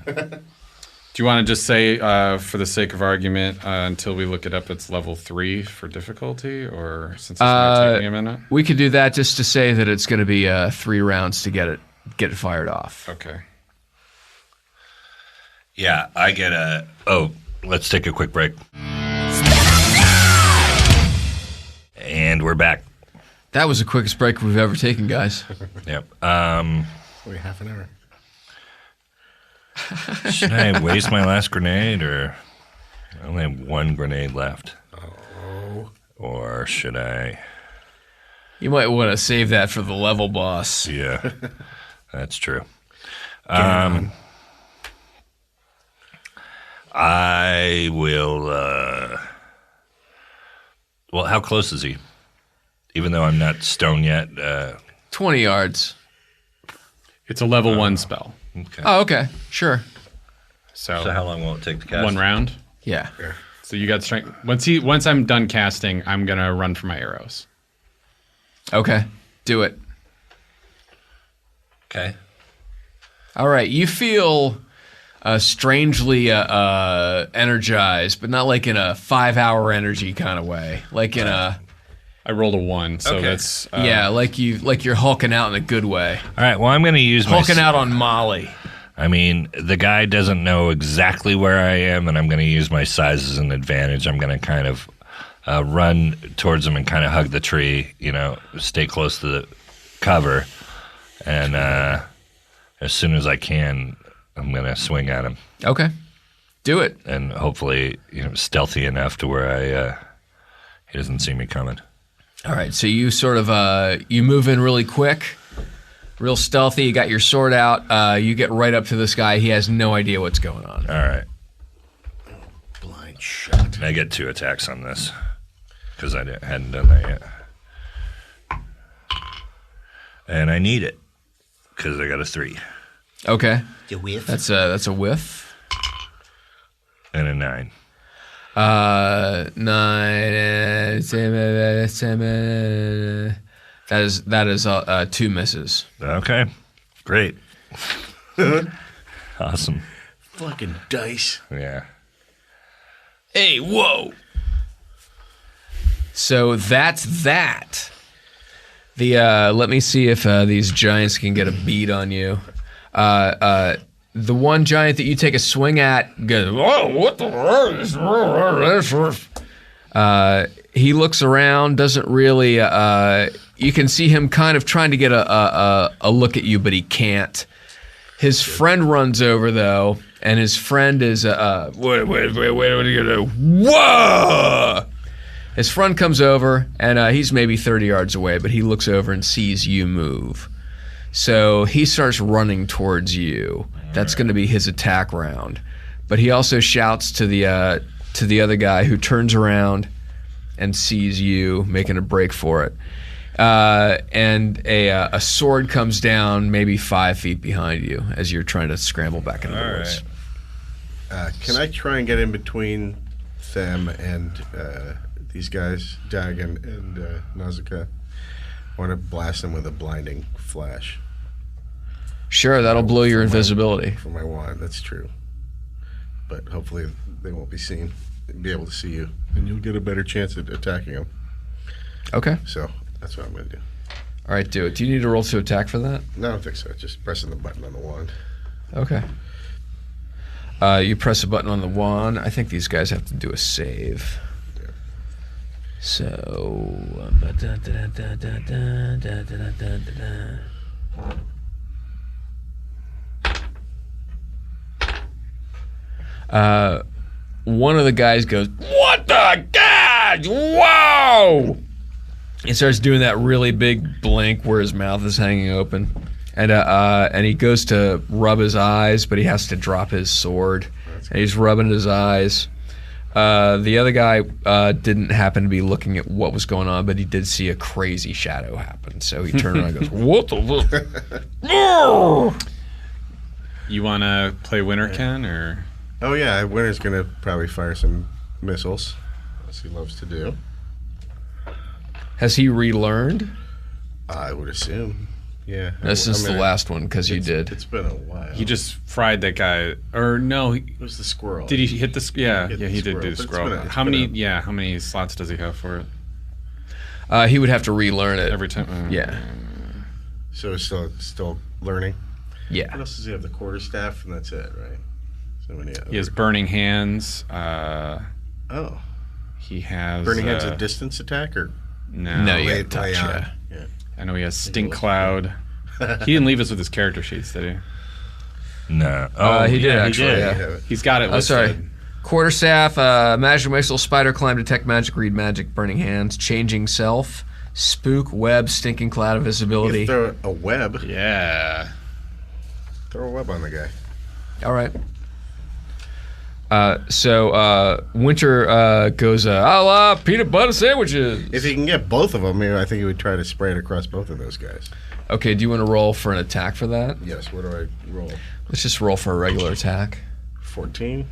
Do you want to just say, for the sake of argument, until we look it up, it's level 3 for difficulty, or since it's not taking a minute? We could do that just to say that it's going to be 3 rounds to get it fired off. Okay. Yeah, I get a... Oh, let's take a quick break. And we're back. That was the quickest break we've ever taken, guys. Yep. Wait, half an hour. Should I waste my last grenade, or I only have 1 grenade left? Oh. Or should I... You might want to save that for the level boss. Yeah, that's true. I will... Well, how close is he? Even though I'm not stone yet. 20 yards. It's a level 1 spell. Okay. Oh, okay. Sure. So how long will it take to cast? 1 round. Yeah. So you got strength. Once I'm done casting, I'm gonna run for my arrows. Okay. Do it. Okay. All right. You feel strangely energized, but not like in a 5-hour energy kind of way. Like in a... I rolled a 1, so Okay. that's... yeah, like you're hulking out in a good way. All right, well, I'm going to use my... Hulking out on Molly. I mean, the guy doesn't know exactly where I am, and I'm going to use my size as an advantage. I'm going to kind of run towards him and kind of hug the tree, stay close to the cover, And as soon as I can, I'm going to swing at him. Okay. Do it. And hopefully, stealthy enough to where he doesn't see me coming. All right. So you sort of you move in really quick, real stealthy. You got your sword out. You get right up to this guy. He has no idea what's going on. All right. Blind shot. I get 2 attacks on this because I hadn't done that yet. And I need it because I got a 3. Okay. You whiff? That's a whiff. And a 9. 9. That is 2 misses. Okay. Great. Awesome. Fucking dice. Yeah. Hey, whoa. So that's that. Let me see if these giants can get a beat on you. The one giant that you take a swing at goes, "Whoa, what the he looks around, doesn't really you can see him kind of trying to get a look at you, but he can't. His friend runs over though, and his friend is wait, what are you gonna do? Whoa! His friend comes over, and he's maybe 30 yards away, but he looks over and sees you move. So he starts running towards you. That's going to be his attack round. But he also shouts to the other guy, who turns around and sees you making a break for it. And a sword comes down maybe 5 feet behind you as you're trying to scramble back into the woods. Can I try and get in between them and these guys, Dagon and Nausicaa? I want to blast them with a blinding flash. Sure, that'll blow your invisibility. For my wand, that's true. But hopefully they won't be seen, be able to see you, and you'll get a better chance at attacking them. Okay. So that's what I'm going to do. All right, do it. Do you need to roll to attack for that? No, I don't think so. Just pressing the button on the wand. Okay. You press a button on the wand. I think these guys have to do a save. Yeah. So... one of the guys goes, "What the God? Whoa!" He starts doing that really big blink where his mouth is hanging open. And he goes to rub his eyes, but he has to drop his sword. And he's rubbing his eyes. The other guy didn't happen to be looking at what was going on, but he did see a crazy shadow happen. So he turned around and goes, "What the fuck?" You want to play winner, Ken, or? Oh yeah, Winter's going to probably fire some missiles, as he loves to do. Has he relearned? I would assume. Yeah. This is the last one, because you did. It's been a while. He just fried that guy, or no? It was the squirrel. Did he hit the? Yeah, He hit yeah, the he did squirrel, do but the it's squirrel. been a- it's How been many? a- How many slots does he have for it? He would have to relearn it. Every time? Yeah. So it's still learning. Yeah. What else does he have? The quarterstaff, and that's it, right? So many. He has burning hands. Oh, He has burning hands a distance attack, or No, No, you lay- gotta touch, lay on? yeah. Yeah. I know he has stink cloud. He didn't leave us with his character sheets, did he? No. He did, actually, He yeah. You have it. He's got it Oh, listed. sorry. Quarterstaff, magic missile, spider climb, detect magic, read magic, burning hands, changing self, spook, web, stinking cloud of You visibility. throw a web. Yeah. Throw a web on the guy. All right. So Winter goes, "I'll peanut butter sandwiches." If he can get both of them, maybe I think he would try to spray it across both of those guys. Okay, do you want to roll for an attack for that? Yes. What do I roll? Let's just roll for a regular attack. 14.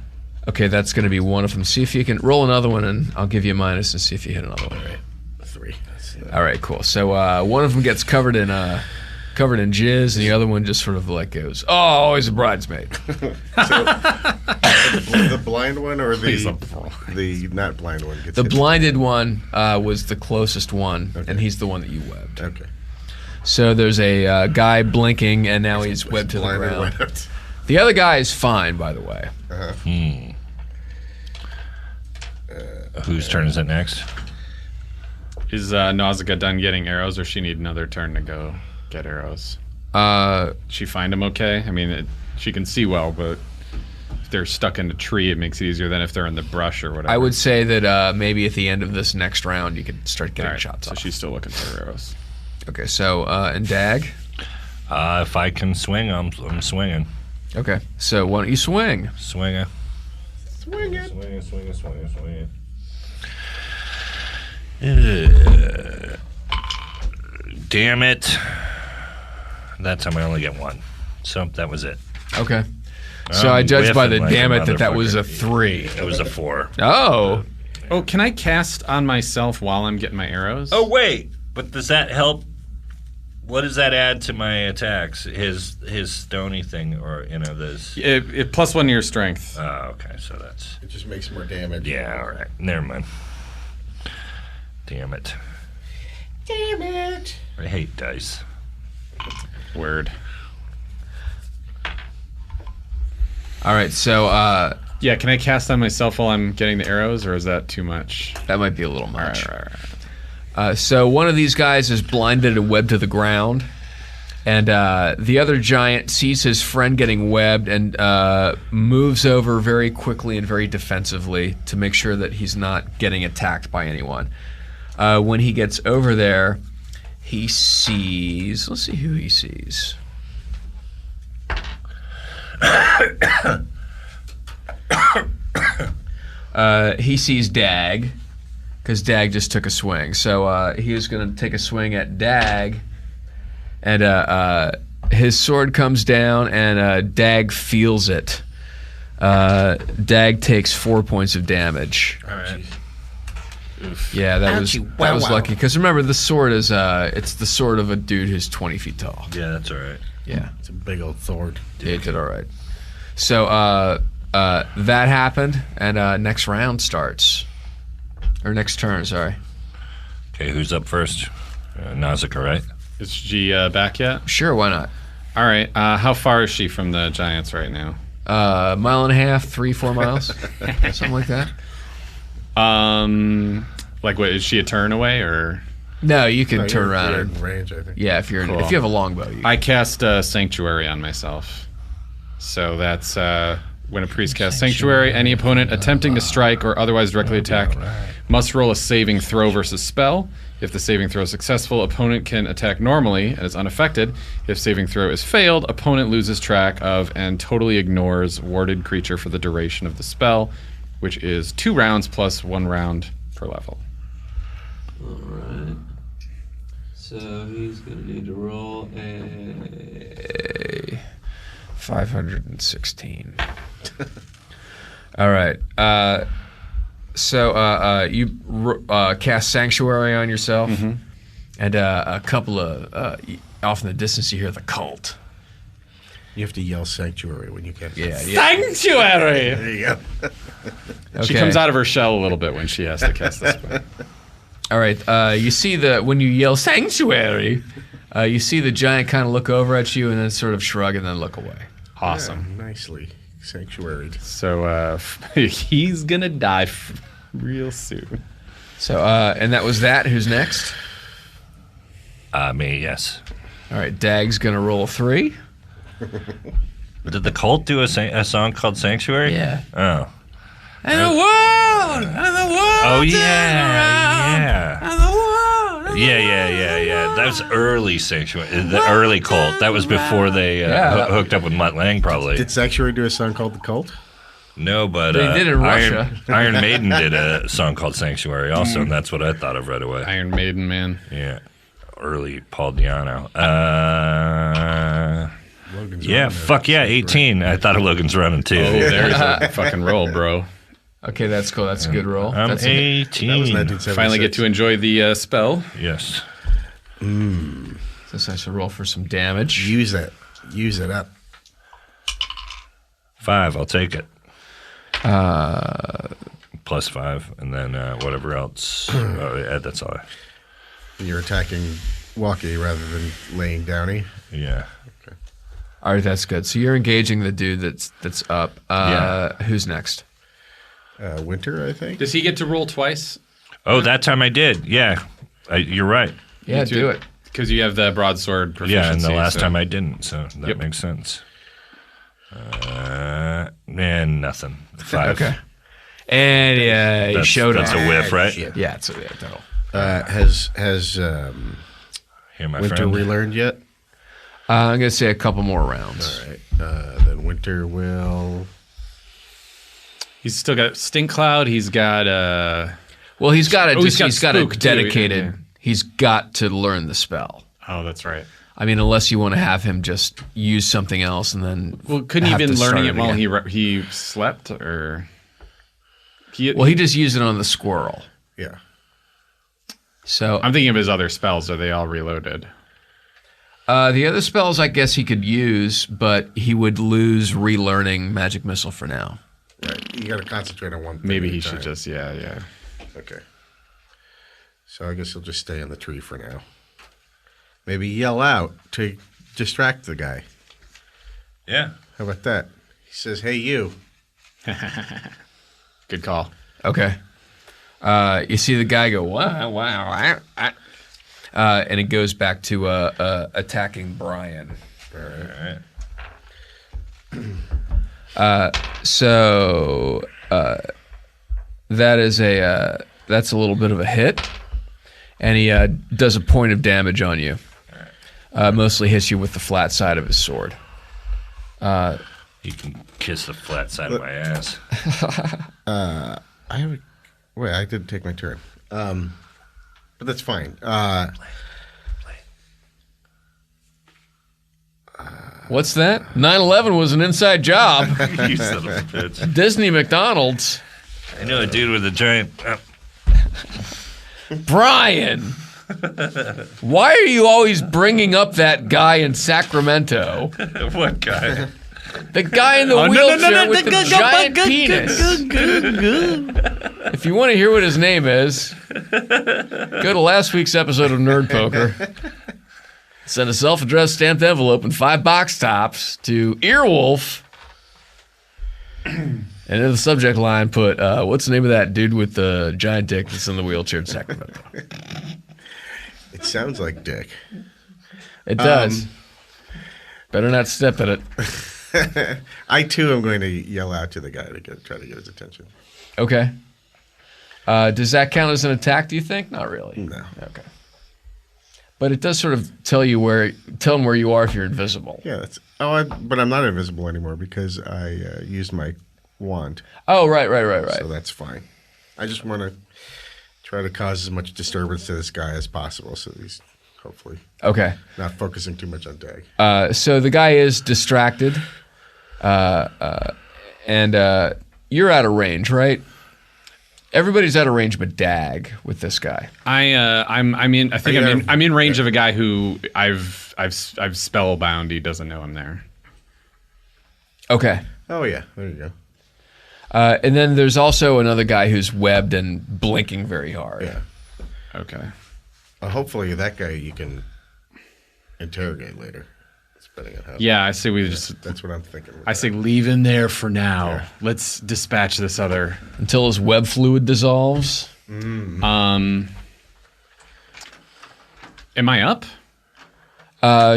Okay, that's going to be one of them. See if you can roll another one, and I'll give you a minus and see if you hit another one. 3. All right, cool. So one of them gets covered in jizz, and the other one just sort of like goes, "Oh, always a bridesmaid." The blind one or He's a the not blind one gets The hit? blinded one was the closest one, and he's the one that you webbed. Okay. So there's a guy blinking, and now he's webbed to the Blind or ground. webbed. The other guy is fine, by the way. Whose turn is it next? Is Nausicaa done getting arrows, or she need another turn to go get arrows? She find them okay? I mean, she can see well, but if they're stuck in a tree, it makes it easier than if they're in the brush or whatever. I would say that maybe at the end of this next round, you could start getting All right, shots so off. she's still looking for arrows. Okay, so and Dag. If I can swing, I'm swinging. Okay, so why don't you swing? Swinging. Swing it. Swinging. Damn it. That time I only get one. So that was it. Okay. So I judged by the whiffing like damn a it that was a motherfucker. 3. It was a 4. Oh. Oh, can I cast on myself while I'm getting my arrows? Oh, wait. But does that help? What does that add to my attacks? His stony thing or, this? It plus 1 to your strength. Oh, okay. So that's... It just makes more damage. Yeah, all right. Never mind. Damn it. Damn it. I hate dice. Word. All right, so Yeah, can I cast on myself while I'm getting the arrows, or is that too much? that might be a little much. All right. So one of these guys is blinded and webbed to the ground, and the other giant sees his friend getting webbed and moves over very quickly and very defensively to make sure that he's not getting attacked by anyone. When he gets over there, he sees... Let's see who he sees. He sees Dag, because Dag just took a swing. So he was going to take a swing at Dag, and his sword comes down, and Dag feels it. Dag takes 4 points of damage. All right. Yeah, that was Ouchie. lucky. Because remember, the sword is it's the sword of a dude who's 20 feet tall. Yeah, that's all right. Yeah, It's a big old sword. it did all right. So that happened, and next round starts. Or next turn, sorry. Okay, who's up first? Nausicaa, right? Is she back yet? Sure, why not? All right. How far is she from the giants right now? Mile and a half, 3-4 miles, something like that. Like what? Is she a turn away or? No, you can No, turn you're around. in And, range, I think. yeah, if you're Cool. if you have a longbow, you I cast Sanctuary on myself. So that's when a priest casts Sanctuary, any opponent attempting to strike or otherwise directly attack must roll a saving throw versus spell. If the saving throw is successful, opponent can attack normally and is unaffected. If saving throw is failed, opponent loses track of and totally ignores warded creature for the duration of the spell, which is 2 rounds plus 1 round per level. Alright. So he's going to need to roll a 516. Alright. So you cast Sanctuary on yourself, and a couple of... off in the distance, you hear the cult. You have to yell sanctuary when you cast it. Yeah. Sanctuary! There you go. She Okay. comes out of her shell a little bit when she has to cast this spell. All right. You see when you yell Sanctuary, you see the giant kind of look over at you and then sort of shrug and then look away. Awesome. Yeah, nicely sanctuaried. So he's gonna die real soon. So, and that was that. Who's next? Me, yes. All right. Dag's gonna roll 3. Did the cult do a song called Sanctuary? Yeah. Oh. And the world, Oh, yeah. and the world. Yeah. That was early Sanctuary. The early cult. That was before they hooked up with Mutt Lange, probably. Did Sanctuary do a song called The Cult? No, but They did in Russia. Iron Maiden did a song called Sanctuary also, and that's what I thought of right away. Iron Maiden, man. Yeah. Early Paul Diano. Logan's Yeah, on fuck yeah, 18. I thought of Logan's running too. Oh, there's a fucking roll, bro. Okay, that's cool. That's a good roll. I'm That's 18. That was 1976. Finally get to enjoy the spell. Yes. So I should roll for some damage. Use it. Use it up. 5, I'll take it. Plus 5, and then whatever else. Yeah, that's all. You're attacking walkie rather than laying downy. Yeah. All right, that's good. So you're engaging the dude that's up. Who's next? Winter, I think. Does he get to roll twice? Oh, that time I did. Yeah. You're right. Yeah, do it. Because you have the broadsword proficiency. Yeah, and the last so- time I didn't, so that makes sense. And nothing. 5. Okay. And he That's, showed that's up. a whiff, right? Yeah, it's a total. Has Here, my Winter friend. relearned yet? I'm going to say a couple more rounds. All right. Then Winter will. He's still got Stink Cloud. He's got Well, he's got he's got a Spook, too, dedicated. yeah. He's got to learn the spell. Oh, that's right. I mean, unless you want to have him just use something else and then. Well, couldn't he have been to start learning it while again. he slept, or? He just used it on the squirrel. Yeah. So I'm thinking of his other spells. Are they all reloaded? the other spells, I guess he could use, but he would lose relearning Magic Missile for now. Right. You got to concentrate on one thing. Maybe at a he should time. just yeah. Okay. So I guess he'll just stay on the tree for now. Maybe yell out to distract the guy. Yeah. How about that? He says, "Hey, you." Good call. Okay. You see the guy go, wow, wow, wow. And it goes back to attacking Brian. All right. So that is that's a little bit of a hit, and he does a point of damage on you. Mostly hits you with the flat side of his sword. You can kiss the flat side of my ass. Wait, I didn't take my turn. But that's fine. What's that? 9/11 was an inside job. You son of a bitch. Disney McDonald's. I know a dude with a giant. Brian, why are you always bringing up that guy in Sacramento? What guy? The guy in the wheelchair with the giant penis. If you want to hear what his name is, go to last week's episode of Nerd Poker. Send a self-addressed stamped envelope and 5 box tops to Earwolf. And in the subject line, put, what's the name of that dude with the giant dick that's in the wheelchair in Sacramento? It sounds like Dick. It does. Better not step in it. I too am going to yell out to the guy to try to get his attention. Okay. Does that count as an attack, do you think? Not really. No. Okay. But it does sort of tell him where you are if you're invisible. Yeah, but I'm not invisible anymore because I used my wand. Oh, right. So that's fine. I just want to try to cause as much disturbance to this guy as possible, so he's hopefully Okay. not focusing too much on Dag. So the guy is distracted, and you're out of range, right? Everybody's out of range but Dag with this guy. I'm in range of a guy who I've spellbound. He doesn't know I'm there. Okay. Oh yeah, there you go. And then there's also another guy who's webbed and blinking very hard. Yeah. Okay. Hopefully that guy you can interrogate later. Depending on how. Yeah, I say we just. That's what I'm thinking. I say leave him there for now. Let's dispatch this other. Until his web fluid dissolves. Am I up?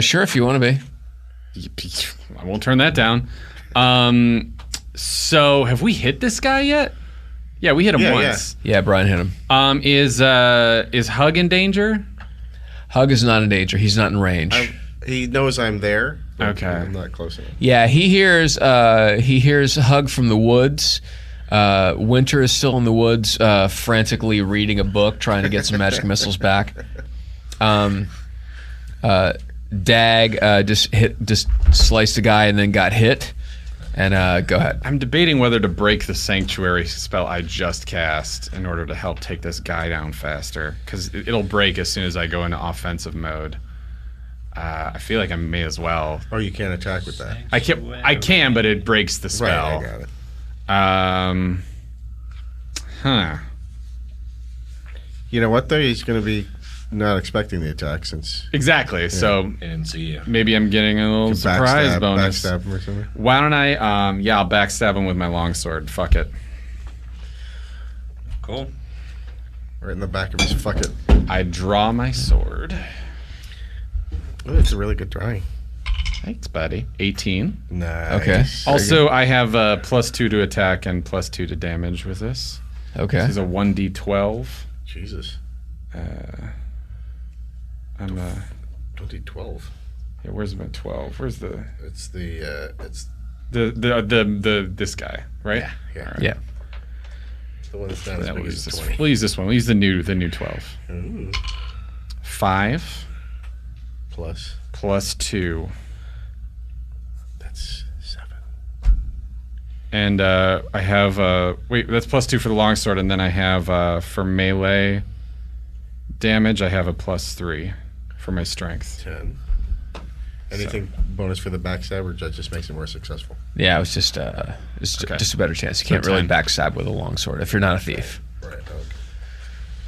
Sure, if you want to be. I won't turn that down. So have we hit this guy yet? Yeah, we hit him once. Yeah, Brian hit him. Is Hug in danger? Hug is not in danger. He's not in range. He knows I'm there. But Okay. I'm not close enough. Yeah, he hears Hug from the woods. Winter is still in the woods, frantically reading a book, trying to get some magic missiles back. Dag just sliced a guy and then got hit. And go ahead. I'm debating whether to break the sanctuary spell I just cast in order to help take this guy down faster, because it'll break as soon as I go into offensive mode. I feel like I may as well. Oh, you can't attack with that. I can, but it breaks the spell. Right, I got it. Huh. You know what though? He's going to be not expecting the attack since Exactly. So I didn't see you. maybe I'm getting a little surprise bonus. Backstab him or something. Why don't I? I'll backstab him with my longsword. Fuck it. Cool. Right in the back of his fuck it. I draw my sword. Oh, it's a really good drawing. Thanks, buddy. 18. Nice. Okay. Also, I have +2 to attack and +2 to damage with this. Okay. This is a 1d12. Jesus. I'm 2012. yeah, where's my 12? Where's the It's the this guy, right? yeah. All right. Yeah. The one that's not as Yeah, big we'll as use the this. 20. We'll use this one. We'll use the new 12. Ooh. 5 Plus. +2. That's 7. And I have wait, that's +2 for the longsword, and then I have for melee damage, I have a +3 for my strength. 10. Anything bonus for the backstab, or just makes it more successful? Yeah, it was just Okay. just a better chance. You can't really 10. backstab with a longsword if you're not a thief. Right.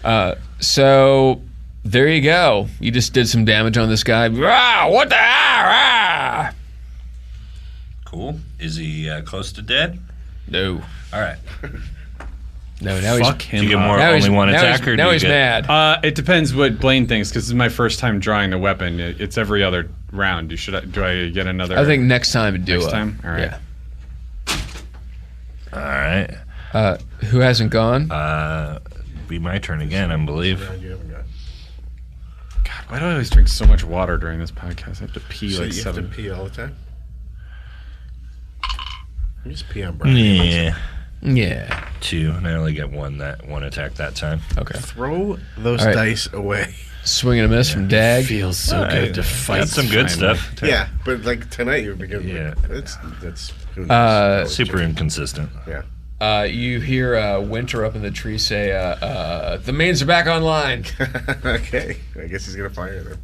Okay. So there you go. You just did some damage on this guy. Rah, what the rah? Cool. Is he close to dead? No. All right. No, now Fuck he's him. Do you get up. more now he's, only one now attack, he's, or do now you he's get, mad. It depends what Blaine thinks, because this is my first time drawing a weapon. It's every other round. Do I get another? I think next time do Next it. time? All right. Yeah. All right. Who hasn't gone? Be my turn again, I believe. Round you haven't got. God, why do I always drink so much water during this podcast? I have to pee So like you 7. have to pee all the time? You just pee on Brian. Yeah. Yeah. 2, and I only get one attack that time. Okay. Throw those All right. dice away. Swing and a miss from Dag. Feels so good to fight. Got some good finally. stuff. Yeah, but like tonight you begin. Yeah. That's who knows. Super inconsistent. Yeah. You hear Winter up in the tree say, "The mains are back online." Okay. I guess he's gonna fire them.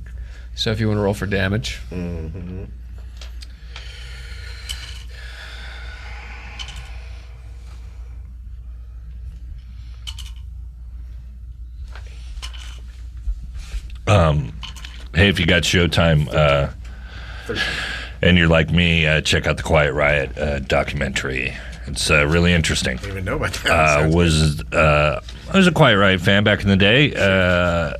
So if you want to roll for damage, Mm-hmm. Hey, if you got Showtime, and you're like me, check out the Quiet Riot documentary. It's really interesting. I don't even know about that. I was a Quiet Riot fan back in the day, but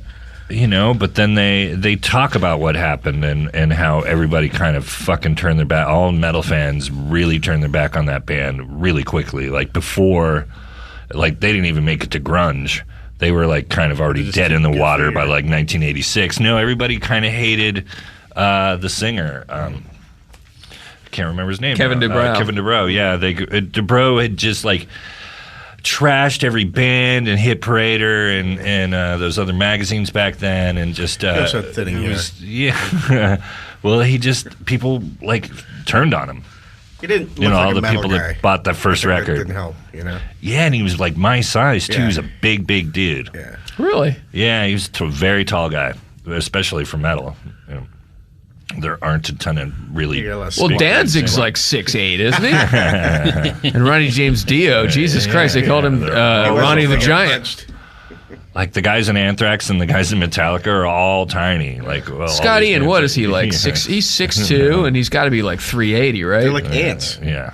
then they talk about what happened and how everybody kind of fucking turned their back. All metal fans really turned their back on that band really quickly. Like before, like they didn't even make it to grunge. They were like kind of already dead in the water by like 1986. No, everybody kind of hated the singer. I can't remember his name. Kevin now. DuBrow. Kevin DuBrow. Yeah, DuBrow had just like trashed every band and Hit Parader and those other magazines back then, and just also thinning it hair. was, yeah. Well, people like turned on him. He didn't look You know, like all a the metal people guy. that bought the first That record. didn't help, Yeah, and he was like my size too. Yeah. He was a big dude. Yeah. really? Yeah, he was a very tall guy, especially for metal. You know, there aren't a ton of really. He got a lot of Well, spunk. Danzig's like 6'8", isn't he? And Ronnie James Dio, Jesus Christ, they called him Ronnie the Giant. Punched. Like the guys in Anthrax and the guys in Metallica are all tiny. Like all Scott these Ian, bands what are- is he like? Yeah. He's 6'2", and he's got to be like 380, right? They're like ants. Yeah.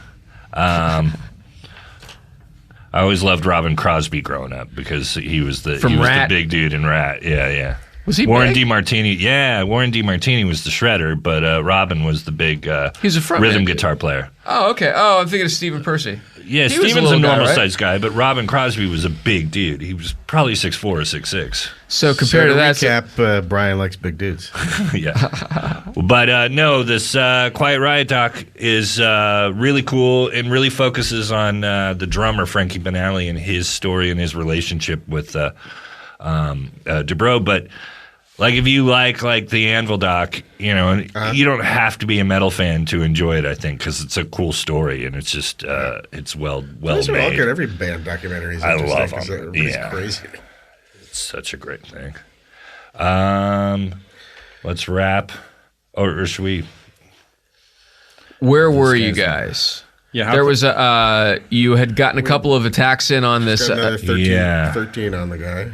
I always loved Robin Crosby growing up because he was the Rat? big dude in Rat. Yeah. Was he Warren big? DeMartini? Yeah, Warren DeMartini was the shredder, but Robin was the big He's a frontman. rhythm guitar player. Oh, okay. Oh, I'm thinking of Stephen Percy. Yeah, He was a Steven's a little guy, normal right? sized guy, but Robin Crosby was a big dude. He was probably 6'4" or 6'6". So compared to that, recap, Brian likes big dudes. Yeah. But no, this Quiet Riot doc is really cool and really focuses on the drummer, Frankie Benali, and his story and his relationship with DuBrow. But like if you like the Anvil doc, you know, you don't have to be a metal fan to enjoy it, I think, because it's a cool story and it's just it's well Those are all made. good. Every band documentary is I interesting love 'cause them. everybody's Yeah. crazy. It's such a great thing. Let's wrap. Or should we? where were you guys? Yeah, There was you had gotten a couple of attacks in on this. Got another 13, yeah. 13 on the guy.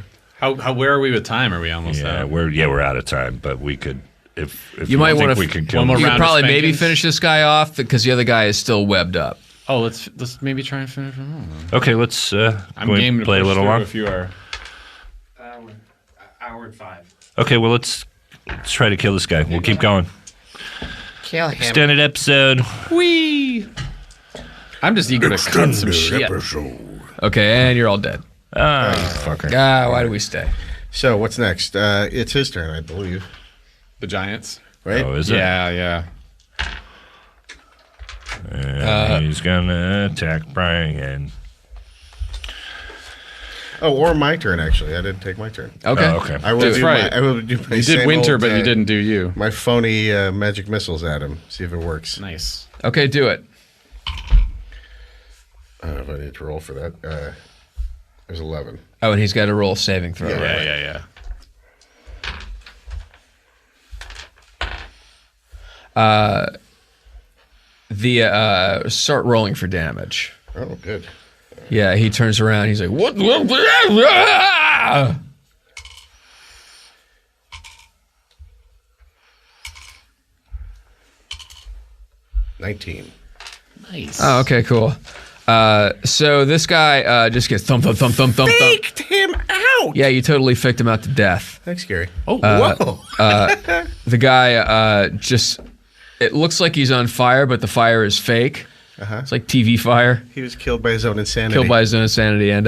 where are we with time? Are we almost Yeah, out? we're out of time, but we could if You might want want to. to. We could kill one more him. You could round of probably maybe spankings? finish this guy off because the other guy is still webbed up. Oh, let's maybe try and finish him. Okay, let's I'm we game to play a push little through long. if you are. Hour and 5. Okay, well let's Let's try to kill this guy. We'll keep going. Kill him. Extended episode. Whee! I'm just eager to cut some shit. Okay, and you're all dead. Ah, you fucker. Why do we stay? So what's next? It's his turn, I believe. The Giants. Right? Oh, is it? Yeah. And he's gonna attack Brian. Oh, or my turn, actually. I didn't take my turn. Okay. Oh, okay. I will That's do right. I will do my You same did winter, old, but you didn't do you. my phony magic missiles at him. See if it works. Nice. Okay, do it. I don't know if I need to roll for that. It was 11. Oh, and he's got to roll a saving throw. Yeah. right? Start rolling for damage. Oh, good. Yeah, he turns around. He's like, "What?" 19. Nice. Oh, okay, cool. So this guy just gets thump, thump, thump, thump, thump, thump. Faked him out! Yeah, you totally faked him out to death. Thanks, Gary. Oh, Whoa! The guy just, it looks like he's on fire, but the fire is fake. It's like TV fire. He was killed by his own insanity. Killed by his own insanity, and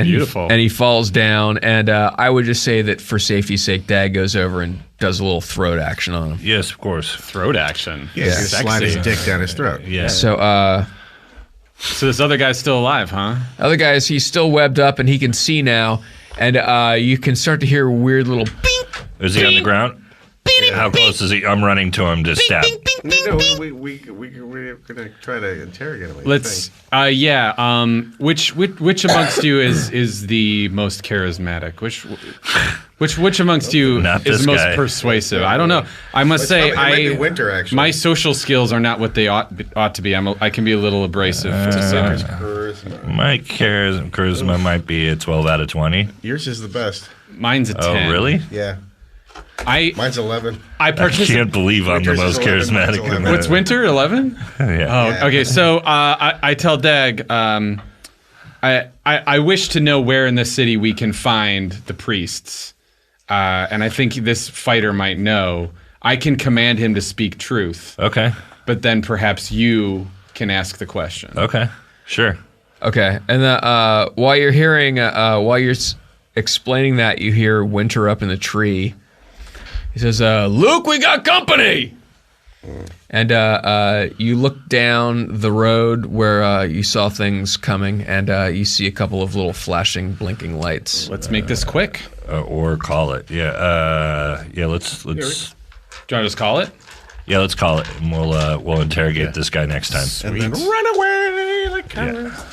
beautiful. He falls down. And I would just say that for safety's sake, Dad goes over and does a little throat action on him. Yes, of course. throat action. Yeah, he slide his Sexy. dick down his throat. Yeah. So So this other guy's still alive, huh? other guy is he's still webbed up, and he can see now, and you can start to hear a weird little bing. Is he on the ground? How close is he? I'm running to him to stab. No, we're going to try to interrogate him. Let's. Which amongst you is the most charismatic? Which amongst you Not is this the most guy. persuasive? I don't know. I must say, it might be Winter, actually. my social skills are not what they ought to be. I can be a little abrasive to some. My charisma might be a 12 out of 20. Yours is the best. Mine's a 10. Oh, really? Yeah. Mine's 11. I I participate. can't believe I'm the Winter's most is 11, mine's charismatic. 11. What's winter? 11? Yeah. Oh, okay. So I tell Dag, I wish to know where in the city we can find the priests, and I think this fighter might know. I can command him to speak truth, Okay. but then perhaps you can ask the question. Okay. Sure. Okay, and while you're hearing, explaining that, you hear Winter up in the tree. He says, "Luke, we got company." And you look down the road where you saw things coming, and you see a couple of little flashing, blinking lights. Let's make this quick. Or call it. Yeah. Yeah. Let's. Do you want to just call it? Yeah. Let's call it, and we'll interrogate this guy next time. And then run away like cowards.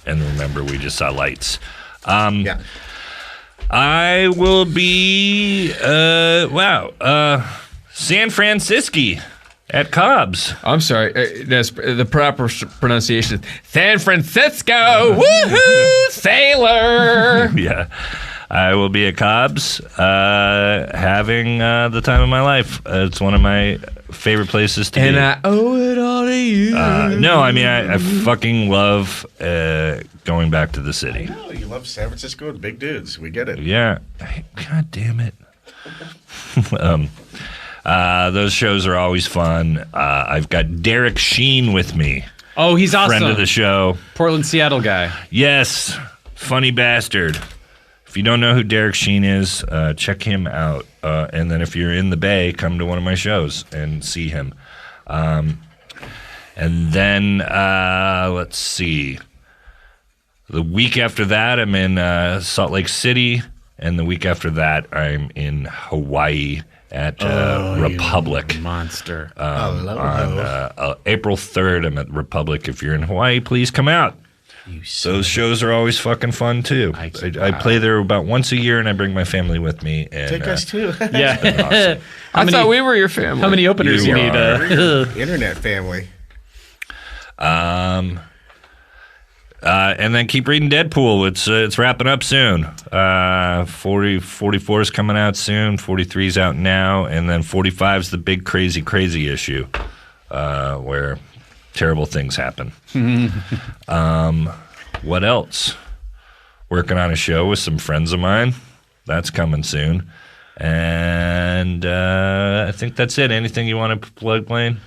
And remember, we just saw lights. Yeah. I will be. San Francisco at Cobb's. I'm sorry, that's the proper pronunciation. San Francisco, woohoo, sailor. Yeah. I will be at Cobb's having the time of my life. It's one of my favorite places to be. And I owe it all to you. No, I mean, I fucking love going back to the city. Oh, you love San Francisco and big dudes. We get it. Yeah. God damn it. Those shows are always fun. I've got Derek Sheen with me. Oh, he's awesome. Friend of the show. Portland, Seattle guy. Yes. Funny bastard. If you don't know who Derek Sheen is, check him out. And then if you're in the Bay, come to one of my shows and see him. And then, let's see. The week after that, I'm in Salt Lake City. And the week after that, I'm in Hawaii at Republic. Monster. On April 3rd, I'm at Republic. If you're in Hawaii, please come out. Those shows are always fucking fun, too. I play there about once a year, and I bring my family with me. And, Take us too. Yeah. I thought we were your family. How many openers you need? Internet family. And then keep reading Deadpool. It's wrapping up soon. 44 is coming out soon. 43 is out now. And then 45 is the big crazy issue where terrible things happen. What else? Working on a show with some friends of mine. That's coming soon. And I think that's it. Anything you want to plug, Blaine?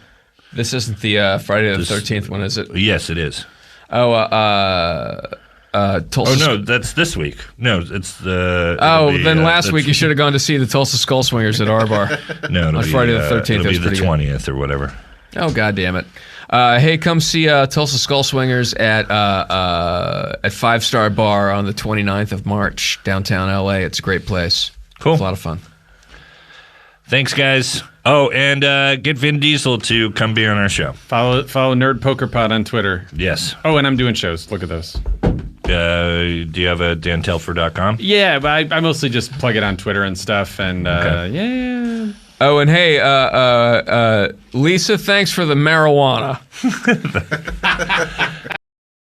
This isn't the Friday the 13th one, is it? Yes, it is. Tulsa. Oh, no, that's this week. No, it's the... then last week you should have gone to see the Tulsa Skull Swingers at our bar. No, on Friday the 13th. It'll be the pretty 20th or whatever. Oh, God damn it. Hey, come see Tulsa Skull Swingers at 5 Star Bar on the 29th of March, downtown LA. It's a great place. Cool. It's a lot of fun. Thanks, guys. Oh, and get Vin Diesel to come be on our show. Follow Nerd Poker Pod on Twitter. Yes. Oh, and I'm doing shows. Look at those. Do you have a dantelfer.com? Yeah, but I mostly just plug it on Twitter and stuff. And yeah. Oh, and hey, Lisa, thanks for the marijuana.